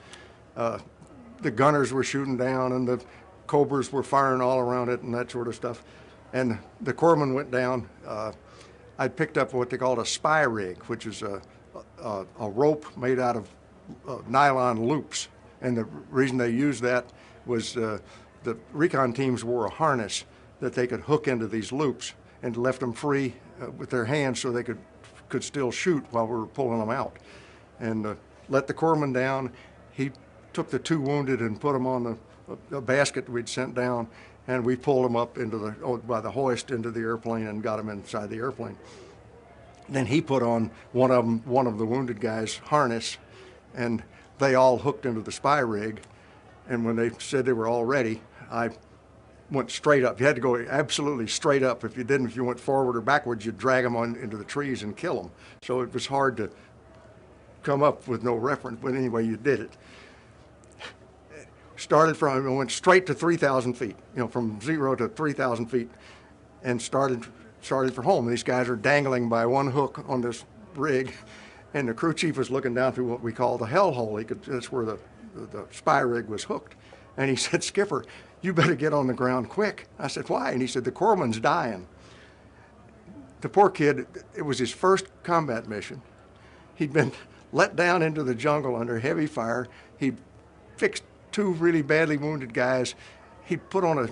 The gunners were shooting down, and the Cobras were firing all around it and that sort of stuff. And the corpsman went down. I picked up what they called a spy rig, which is a rope made out of nylon loops. And the reason they used that was the recon teams wore a harness that they could hook into these loops and left them free with their hands so they could still shoot while we were pulling them out. And let the corpsman down. He took the 2 wounded and put them on the basket we'd sent down, and we pulled them up by the hoist into the airplane and got them inside the airplane. Then he put on one of the wounded guys' harness, and they all hooked into the spy rig. And when they said they were all ready, I went straight up. You had to go absolutely straight up. If you didn't, if you went forward or backwards, you'd drag them on into the trees and kill them. So it was hard to come up with no reference, but anyway, you did it. Went straight to 3,000 feet, from 0 to 3,000 feet, and started for home. These guys are dangling by one hook on this rig, and the crew chief was looking down through what we call the hell hole. That's where the spy rig was hooked. And he said, "Skipper, you better get on the ground quick." I said, "Why?" And he said, "The corpsman's dying." The poor kid, it was his first combat mission. He'd been let down into the jungle under heavy fire. He'd fixed 2 really badly wounded guys. He put on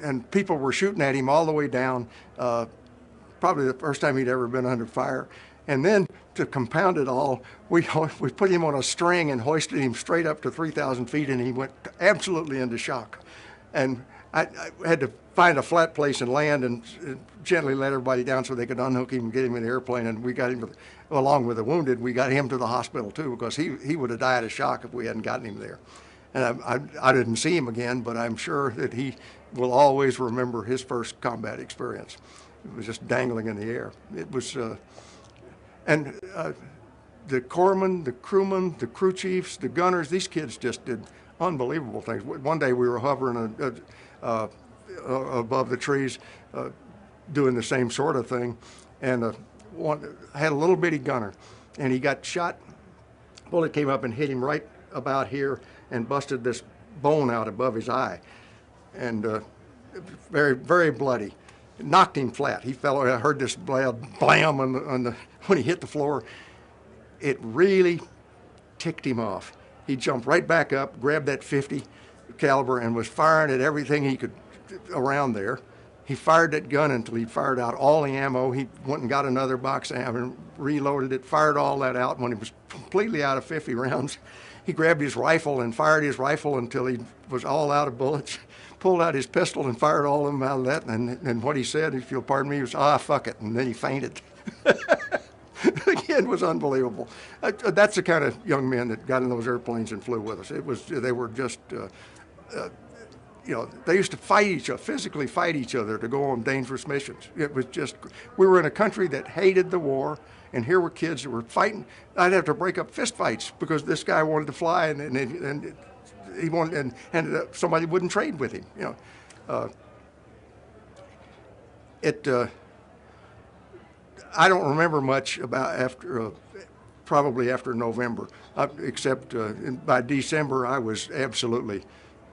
and people were shooting at him all the way down, probably the first time he'd ever been under fire. And then to compound it all, we put him on a string and hoisted him straight up to 3,000 feet, and he went absolutely into shock. And I had to find a flat place and land and gently let everybody down so they could unhook him and get him in the airplane. And we got him, along with the wounded, we got him to the hospital too, because he would have died of shock if we hadn't gotten him there. And I didn't see him again, but I'm sure that he will always remember his first combat experience. It was just dangling in the air. It was, and the corpsmen, the crewmen, the crew chiefs, the gunners, these kids just did unbelievable things. One day we were hovering above the trees doing the same sort of thing, and had a little bitty gunner, and he got shot. Bullet came up and hit him right about here and busted this bone out above his eye, and very, very bloody. It knocked him flat. He fell. I heard this loud blam when he hit the floor. It really ticked him off. He jumped right back up, grabbed that .50 caliber, and was firing at everything he could around there. He fired that gun until he fired out all the ammo. He went and got another box of ammo and reloaded it, fired all that out. When he was completely out of 50 rounds, he grabbed his rifle and fired his rifle until he was all out of bullets, pulled out his pistol and fired all of them out of that. And what he said, if you'll pardon me, was, "Ah, fuck it," and then he fainted. The kid was unbelievable. That's the kind of young men that got in those airplanes and flew with us. They were just, they used to fight each other, physically fight each other to go on dangerous missions. It was just, we were in a country that hated the war, and here were kids that were fighting. I'd have to break up fist fights because this guy wanted to fly, and he wanted, and somebody wouldn't trade with him. I don't remember much about probably after November, except by December I was absolutely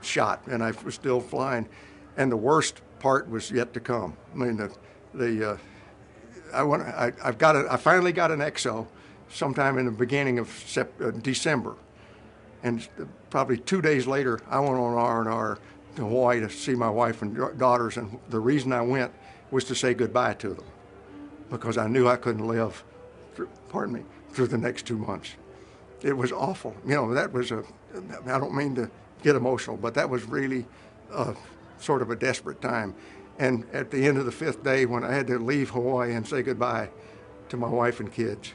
shot, and I was still flying, and the worst part was yet to come. I mean, I finally got an XO sometime in the beginning of December, and probably 2 days later I went on R&R to Hawaii to see my wife and daughters, and the reason I went was to say goodbye to them, because I knew I couldn't live through the next 2 months. It was awful. That was I don't mean to get emotional, but that was really sort of a desperate time. And at the end of the 5th day, when I had to leave Hawaii and say goodbye to my wife and kids,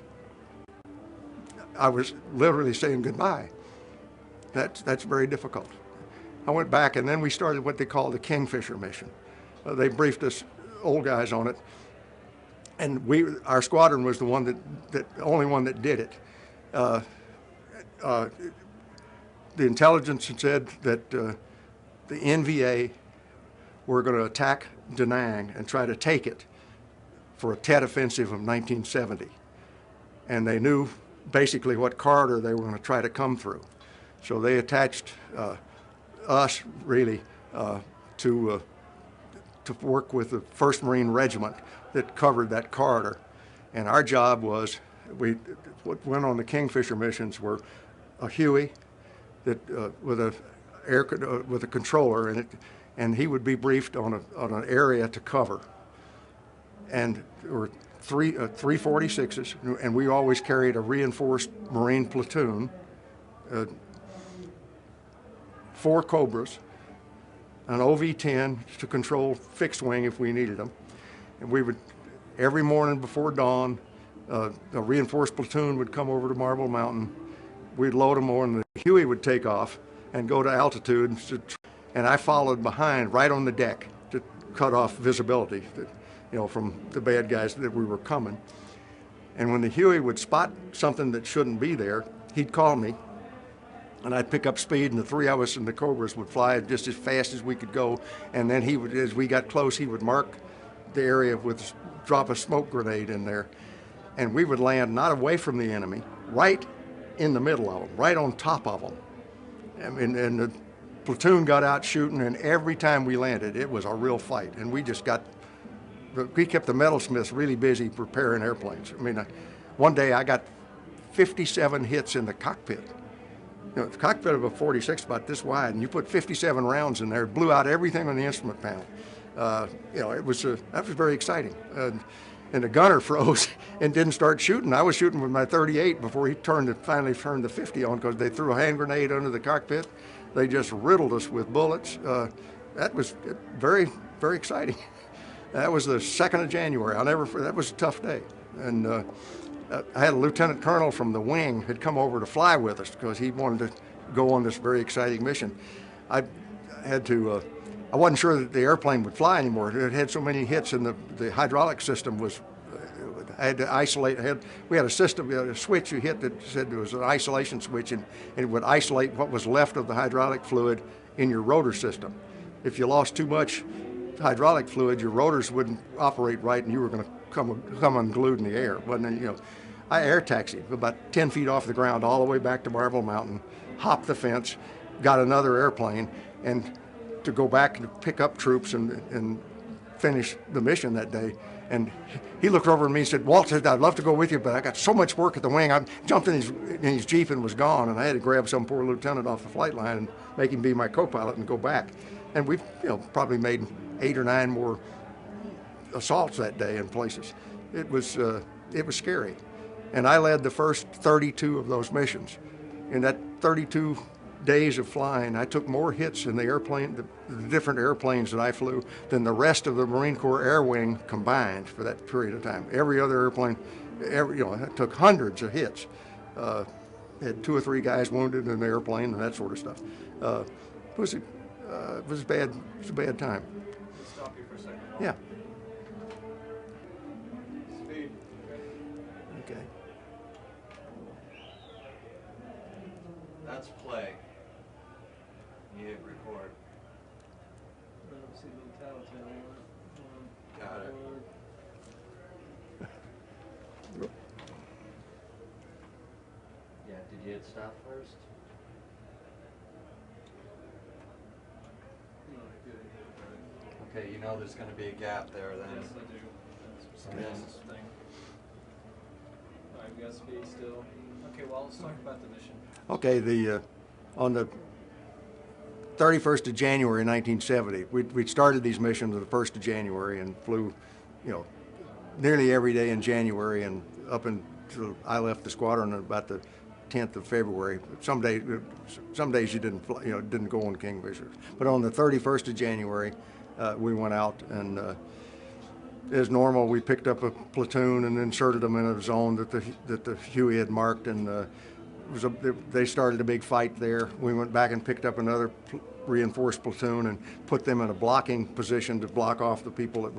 I was literally saying goodbye. That's very difficult. I went back, and then we started what they call the Kingfisher mission. They briefed us old guys on it, and our squadron was the only one that did it. The intelligence had said that the NVA were going to attack Da Nang and try to take it for a Tet offensive of 1970. And they knew basically what corridor they were going to try to come through. So they attached us, really, to work with the 1st Marine Regiment that covered that corridor. And our job was, what went on the Kingfisher missions were a Huey that with a controller in it, and he would be briefed on an area to cover. And there were 346s, and we always carried a reinforced Marine platoon, 4 Cobras, an OV-10 to control fixed wing if we needed them. And we would, every morning before dawn, a reinforced platoon would come over to Marble Mountain. We'd load them on, and the Huey would take off and go to altitude. and I followed behind right on the deck to cut off visibility, from the bad guys that we were coming. And when the Huey would spot something that shouldn't be there, he'd call me, and I'd pick up speed, and the three of us in the Cobras would fly just as fast as we could go. And then he would, as we got close, he would mark the area with drop a smoke grenade in there, and we would land not away from the enemy, right in the middle of them, right on top of them. And the platoon got out shooting, and every time we landed, it was a real fight. And we kept the metalsmiths really busy preparing airplanes. I mean, one day I got 57 hits in the cockpit. The cockpit of a 46 about this wide, and you put 57 rounds in there, it blew out everything on the instrument panel. That was very exciting. And the gunner froze and didn't start shooting. I was shooting with my 38 before he finally turned the 50 on, because they threw a hand grenade under the cockpit. They just riddled us with bullets. That was very, very exciting. That was the 2nd of January. That was a tough day. And I had a lieutenant colonel from the wing had come over to fly with us because he wanted to go on this very exciting mission. I wasn't sure that the airplane would fly anymore. It had so many hits, and the hydraulic system was, I had to isolate. We had a system, a switch you hit that said there was an isolation switch, and it would isolate what was left of the hydraulic fluid in your rotor system. If you lost too much hydraulic fluid, your rotors wouldn't operate right, and you were going to come unglued in the air. I air taxied about 10 feet off the ground all the way back to Marble Mountain, hopped the fence, got another airplane, and to go back and pick up troops and finish the mission that day. And he looked over at me and said, "Walt said, I'd love to go with you, but I got so much work at the wing." I jumped in his Jeep and was gone, and I had to grab some poor lieutenant off the flight line and make him be my co-pilot and go back. And we've probably made 8 or 9 more assaults that day in places. It was scary. And I led the first 32 of those missions. In that 32 days of flying, I took more hits in the different airplanes that I flew, than the rest of the Marine Corps Air Wing combined for that period of time. Every other airplane, I took hundreds of hits. Had 2 or 3 guys wounded in the airplane and that sort of stuff. It was a bad time. Stop you for a second. Yeah. Speed. Okay. That's play. You hit record. See the tattletale on it. Got it. Yeah, did you hit stop first? No, I did. Okay, you know there's going to be a gap there then. Yes, I do. That's And then- this thing. All right, we got speed still. Okay, well, let's talk about the mission. Okay, on the 31st of January 1970, we'd started these missions on the 1st of January and flew, nearly every day in January, and up until I left the squadron about the 10th of February. Some days you didn't fly, didn't go on Kingfisher. But on the 31st of January, we went out, and as normal, we picked up a platoon and inserted them in a zone that the Huey had marked, and they started a big fight there. We went back and picked up another reinforced platoon and put them in a blocking position to block off the people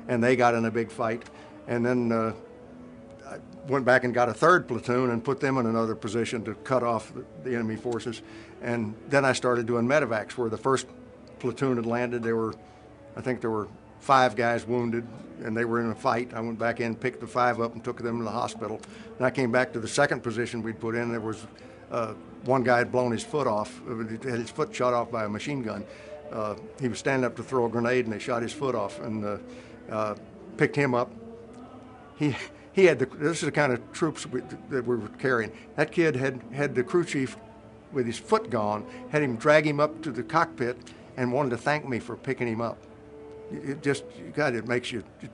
and they got in a big fight. And then I went back and got a 3rd platoon and put them in another position to cut off the enemy forces. And then I started doing medevacs, where the 1st platoon had landed. I think there were 5 guys wounded, and they were in a fight. I went back in, picked the 5 up, and took them to the hospital. And I came back to the 2nd position we'd put in. There was one guy had blown his foot off. He had his foot shot off by a machine gun. He was standing up to throw a grenade, and they shot his foot off, and picked him up. He had this is the kind of troops that we were carrying. That kid had the crew chief with his foot gone, had him drag him up to the cockpit, and wanted to thank me for picking him up. It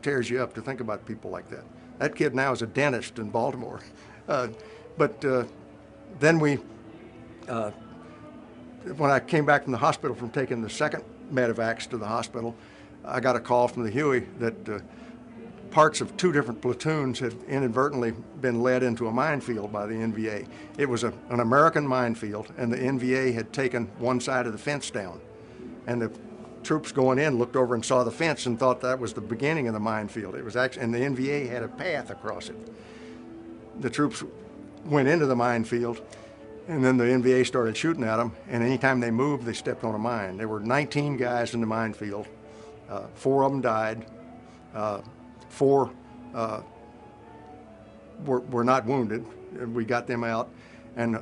tears you up to think about people like that. That kid now is a dentist in Baltimore. Then when I came back from the hospital from taking the 2nd medevacs to the hospital, I got a call from the Huey that parts of 2 different platoons had inadvertently been led into a minefield by the NVA. It was an American minefield, and the NVA had taken one side of the fence down. and the troops going in looked over and saw the fence and thought that was the beginning of the minefield. It was actually, and the NVA had a path across it. The troops went into the minefield, and then the NVA started shooting at them, and anytime they moved, they stepped on a mine. There were 19 guys in the minefield. 4 of them died. 4 were not wounded, and we got them out, and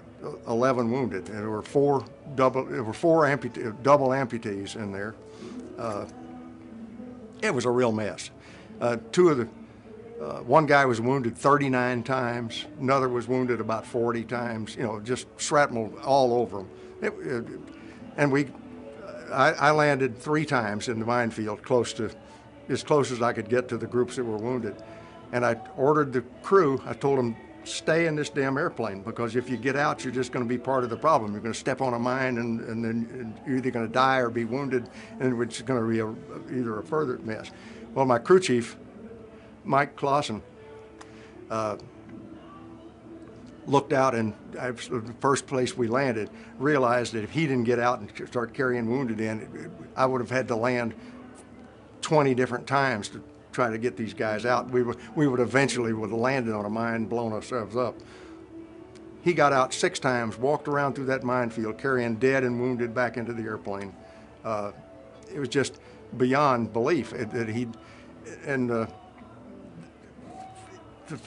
11 wounded. And there were 4 double amputees in there. It was a real mess. One guy was wounded 39 times. Another was wounded about 40 times. You know, just shrapnel all over them. I landed 3 times in the minefield, as close as I could get to the groups that were wounded. And I ordered the crew. I told them, stay in this damn airplane, because if you get out, you're just going to be part of the problem. You're going to step on a mine, and then you're either going to die or be wounded, and it's going to be either a further mess. Well, my crew chief, Mike Clausen, looked out, and the first place we landed, realized that if he didn't get out and start carrying wounded in, I would have had to land 20 different times to try to get these guys out. We would eventually have landed on a mine, blown ourselves up. He got out 6 times, walked around through that minefield, carrying dead and wounded back into the airplane. It was just beyond belief that he, and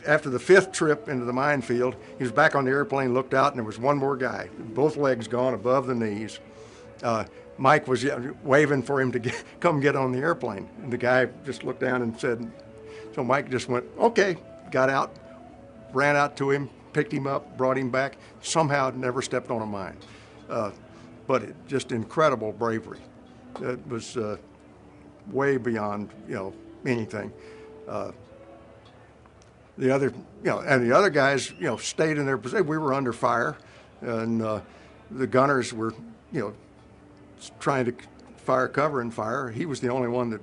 after the 5th trip into the minefield, he was back on the airplane, looked out, and there was one more guy, both legs gone above the knees. Mike was waving for him to come get on the airplane. And the guy just looked down and said, so Mike just went, okay, got out, ran out to him, picked him up, brought him back, somehow never stepped on a mine. But just incredible bravery. It was way beyond, anything. The other guys, stayed in their position. We were under fire, and the gunners were, trying to fire cover and fire. He was the only one that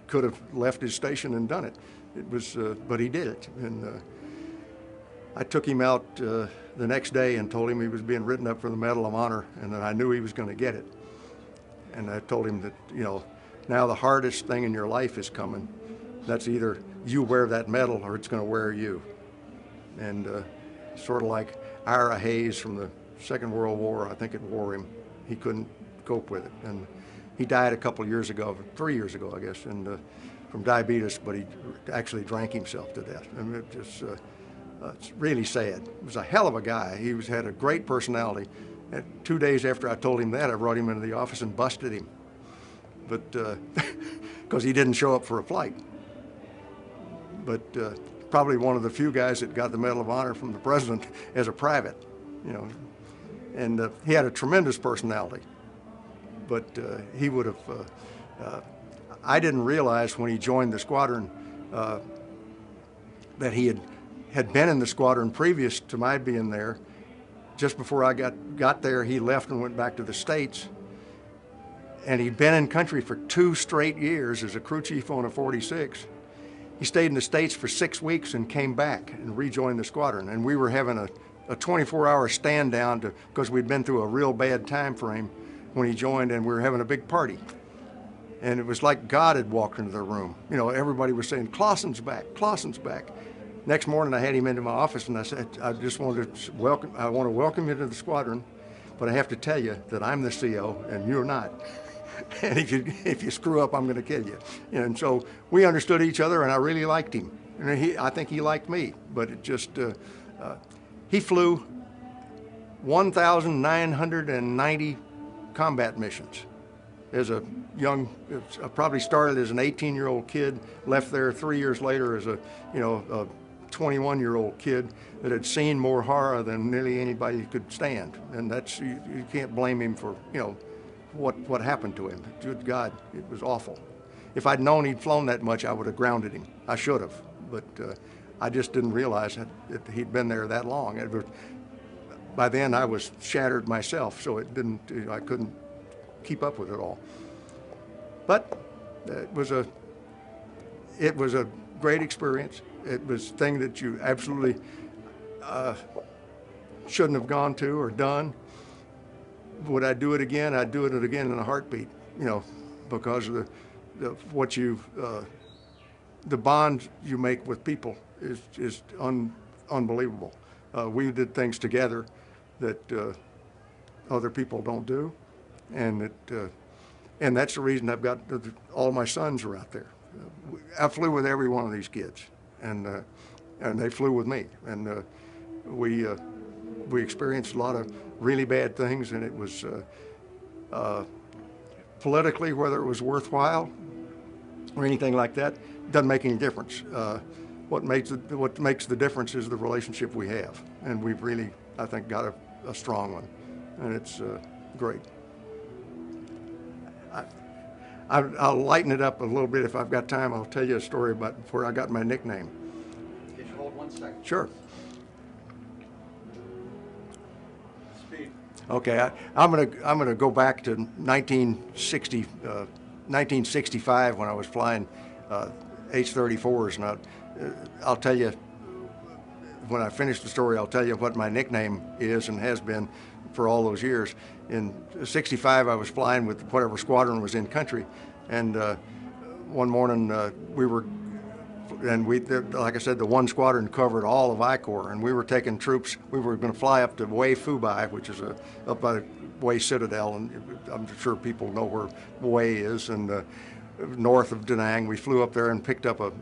could have left his station and done it. It was, but he did it. And I took him out the next day and told him he was being written up for the Medal of Honor, and that I knew he was going to get it. And I told him that, now the hardest thing in your life is coming. That's either you wear that medal or it's going to wear you. And sort of like Ira Hayes from the Second World War, I think it wore him. He couldn't cope with it. And he died a couple of years ago, 3 years ago, I guess, and from diabetes, but he actually drank himself to death. I mean, it just, it's really sad. He was a hell of a guy. He had a great personality. And 2 days after I told him that, I brought him into the office and busted him. But, because he didn't show up for a flight. But probably one of the few guys that got the Medal of Honor from the president as a private, And he had a tremendous personality. But he would have, I didn't realize when he joined the squadron that he had been in the squadron previous to my being there. Just before I got there, he left and went back to the States. And he'd been in country for 2 straight years as a crew chief on a 46. He stayed in the States for 6 weeks and came back and rejoined the squadron. And we were having a 24-hour stand down because we'd been through a real bad time frame when he joined, and we were having a big party. And it was like God had walked into the room. Everybody was saying, Clausen's back, Clausen's back. Next morning I had him into my office and I said, I want to welcome you to the squadron, but I have to tell you that I'm the CO and you're not. And if you screw up, I'm going to kill you. And so we understood each other, and I really liked him. And I think he liked me, but it just, he flew 1,990 combat missions as a young, probably started as an 18-year-old kid, left there 3 years later as a 21-year-old kid that had seen more horror than nearly anybody could stand. And that's, you can't blame him for, what happened to him. Good God, it was awful. If I'd known he'd flown that much, I would have grounded him. I should have, but I just didn't realize that he'd been there that long. By then, I was shattered myself, so I couldn't keep up with it all. But it was a great experience. It was a thing that you absolutely shouldn't have gone to or done. would I do it again? I'd do it again in a heartbeat, you know, because of what the bond you make with people is unbelievable. We did things together that other people don't do, and that's the reason I've got all my sons are out there. I flew with every one of these kids, and they flew with me, and we experienced a lot of really bad things, and it was politically, whether it was worthwhile or anything like that, doesn't make any difference. What makes the difference is the relationship we have, and we've really, I think, got a strong one, and it's great. I'll lighten it up a little bit if I've got time. I'll tell you a story about where I got my nickname. Could you hold 1 second? Sure. Speed. Okay, I'm gonna go back to 1965 when I was flying H-34s, and I'll tell you, when I finish the story, I'll tell you what my nickname is and has been for all those years. In '65, I was flying with whatever squadron was in country, and one morning like I said, the one squadron covered all of I Corps, and we were taking troops. We were going to fly up to Hue Phu, which is up by Hue Citadel, and I'm sure people know where Hue is, and north of Da Nang. We flew up there and picked up a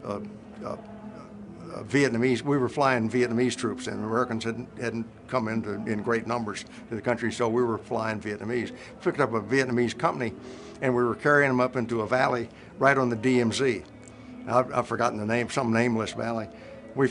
Vietnamese. We were flying Vietnamese troops, and the Americans hadn't come in great numbers to the country, so we were flying Vietnamese. Picked up a Vietnamese company, and we were carrying them up into a valley right on the DMZ. I've forgotten the name, some nameless valley. We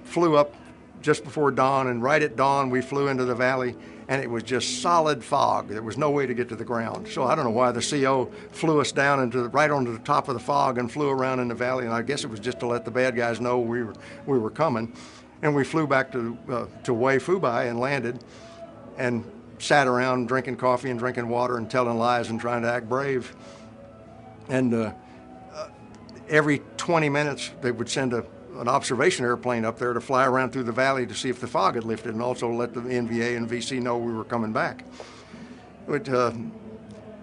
flew up just before dawn, and right at dawn we flew into the valley, and it was just solid fog. There was no way to get to the ground. So I don't know why the CO flew us down right onto the top of the fog and flew around in the valley, and I guess it was just to let the bad guys know we were coming. And we flew back to Hue Phu and landed, and sat around drinking coffee and drinking water and telling lies and trying to act brave. And every 20 minutes they would send an observation airplane up there to fly around through the valley to see if the fog had lifted, and also let the NVA and VC know we were coming back. But,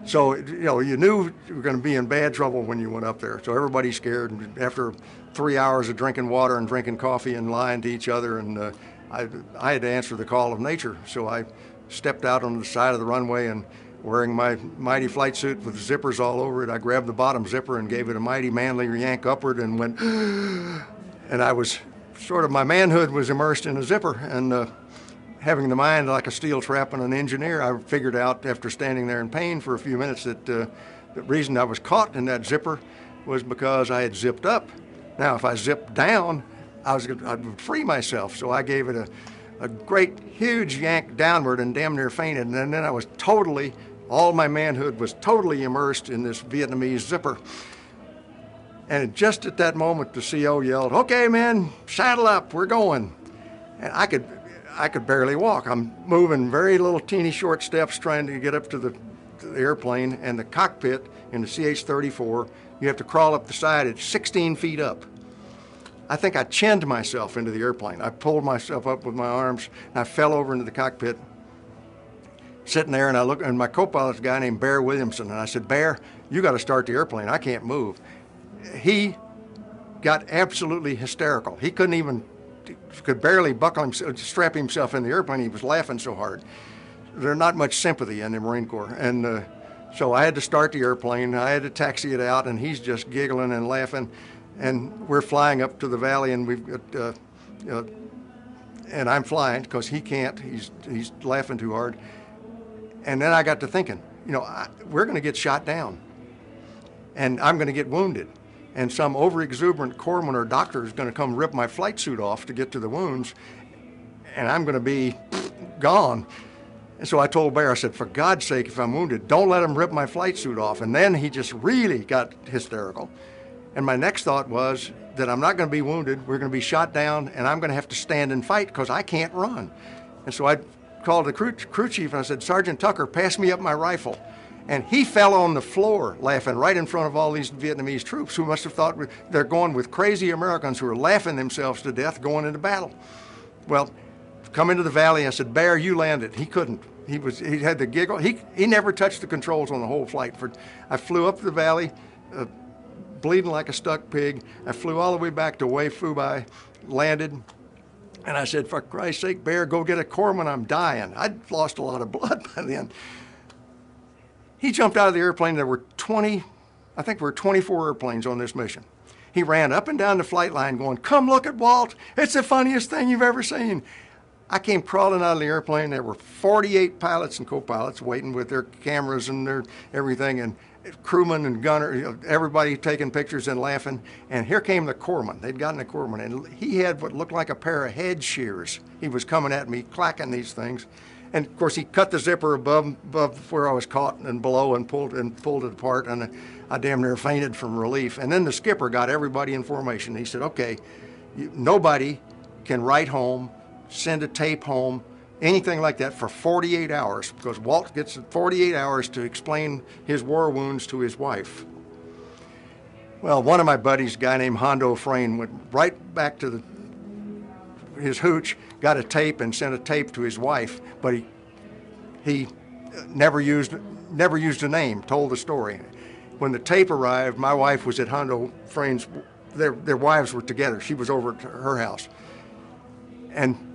so, you know, you knew you were going to be in bad trouble when you went up there. So everybody's scared. And after 3 hours of drinking water and drinking coffee and lying to each other, and I had to answer the call of nature. So I stepped out on the side of the runway, and wearing my mighty flight suit with zippers all over it, I grabbed the bottom zipper and gave it a mighty manly yank upward and went, and I was my manhood was immersed in a zipper, and having the mind like a steel trap and an engineer, I figured out after standing there in pain for a few minutes that the reason I was caught in that zipper was because I had zipped up. Now, if I zipped down, I would free myself, so I gave it a great, huge yank downward and damn near fainted, and then I was all my manhood was totally immersed in this Vietnamese zipper. And just at that moment, the CO yelled, "Okay, men, saddle up, we're going." And I could barely walk. I'm moving very little teeny short steps trying to get up to the airplane, and the cockpit in the CH-34, you have to crawl up the side. It's 16 feet up. I think I chinned myself into the airplane. I pulled myself up with my arms, and I fell over into the cockpit. Sitting there, and I looked, and my co-pilot's a guy named Bear Williamson, and I said, "Bear, you got to start the airplane. I can't move." He got absolutely hysterical. He could barely strap himself in the airplane. He was laughing so hard. There's not much sympathy in the Marine Corps, and so I had to start the airplane. I had to taxi it out, and he's just giggling and laughing. And we're flying up to the valley, and we've got, and I'm flying because he can't. He's laughing too hard. And then I got to thinking, you know, we're going to get shot down, and I'm going to get wounded, and some overexuberant corpsman or doctor is going to come rip my flight suit off to get to the wounds, and I'm going to be gone. And so I told Bear, I said, "For God's sake, if I'm wounded, don't let him rip my flight suit off." And then he just really got hysterical. And my next thought was that I'm not going to be wounded, we're going to be shot down, and I'm going to have to stand and fight because I can't run. And so I called the crew chief, and I said, "Sergeant Tucker, pass me up my rifle." And he fell on the floor laughing right in front of all these Vietnamese troops who must have thought they're going with crazy Americans who are laughing themselves to death going into battle. Well, come into the valley, I said, "Bear, you land it." He couldn't. He had the giggle. He never touched the controls on the whole flight. I flew up the valley, bleeding like a stuck pig. I flew all the way back to Wei Fubai, landed, and I said, for Christ's sake, Bear, go get a corpsman, I'm dying. I'd lost a lot of blood by then. He jumped out of the airplane. There were 24 airplanes on this mission. He ran up and down the flight line going, come look at Walt. It's the funniest thing you've ever seen. I came crawling out of the airplane. There were 48 pilots and co-pilots waiting with their cameras and their everything, and crewmen and gunner, everybody taking pictures and laughing. And here came the corpsman. They'd gotten a corpsman, and he had what looked like a pair of head shears. He was coming at me, clacking these things. And of course, he cut the zipper above where I was caught and below and pulled it apart, and I damn near fainted from relief. And then the skipper got everybody in formation. He said, okay, nobody can write home, send a tape home, anything like that for 48 hours, because Walt gets 48 hours to explain his war wounds to his wife. Well, one of my buddies, a guy named Hondo Frayne, went right back to his hooch, got a tape and sent a tape to his wife, but he never used a name, told the story. When the tape arrived, my wife was at Hondo Frayne's, their wives were together. She was over at her house. And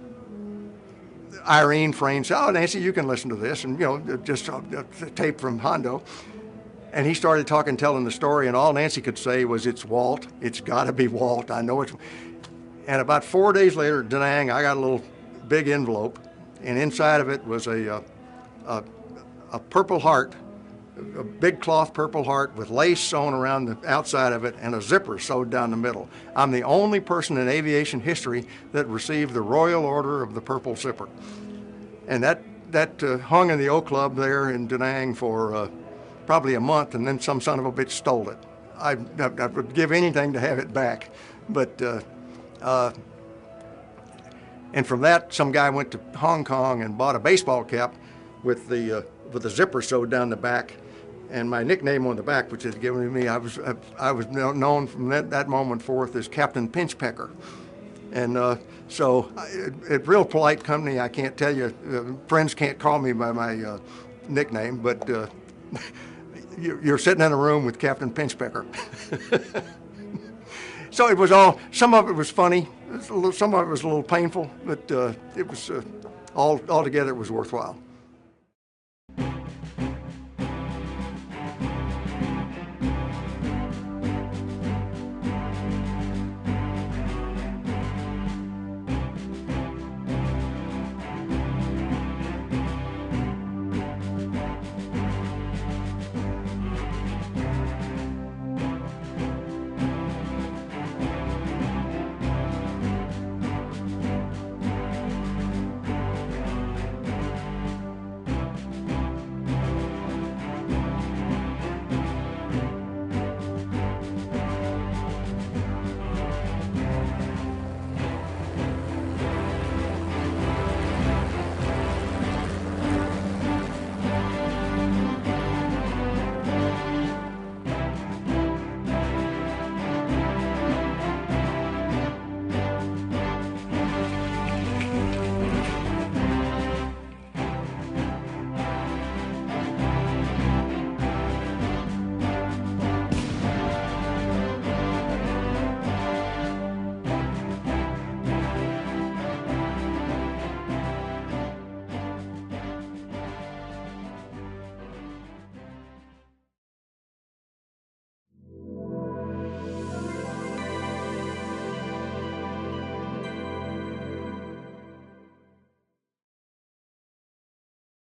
Irene Frayne said, oh, Nancy, you can listen to this, and just a tape from Hondo. And he started telling the story, and all Nancy could say was, it's Walt, it's gotta be Walt, I know it's. And about 4 days later at Da Nang, I got a little big envelope, and inside of it was a purple heart, a big cloth purple heart with lace sewn around the outside of it and a zipper sewed down the middle. I'm the only person in aviation history that received the Royal Order of the Purple Zipper. And that hung in the O Club there in Da Nang for probably a month, and then some son of a bitch stole it. I would give anything to have it back. But and from that, some guy went to Hong Kong and bought a baseball cap with the zipper sewed down the back, and my nickname on the back, which is given to me, I was known from that moment forth as Captain Pinchpecker. And so, at real polite company, I can't tell you, friends can't call me by my nickname, but you're sitting in a room with Captain Pinchpecker. So it was some of it was funny, some of it was a little painful, but it was altogether it was worthwhile.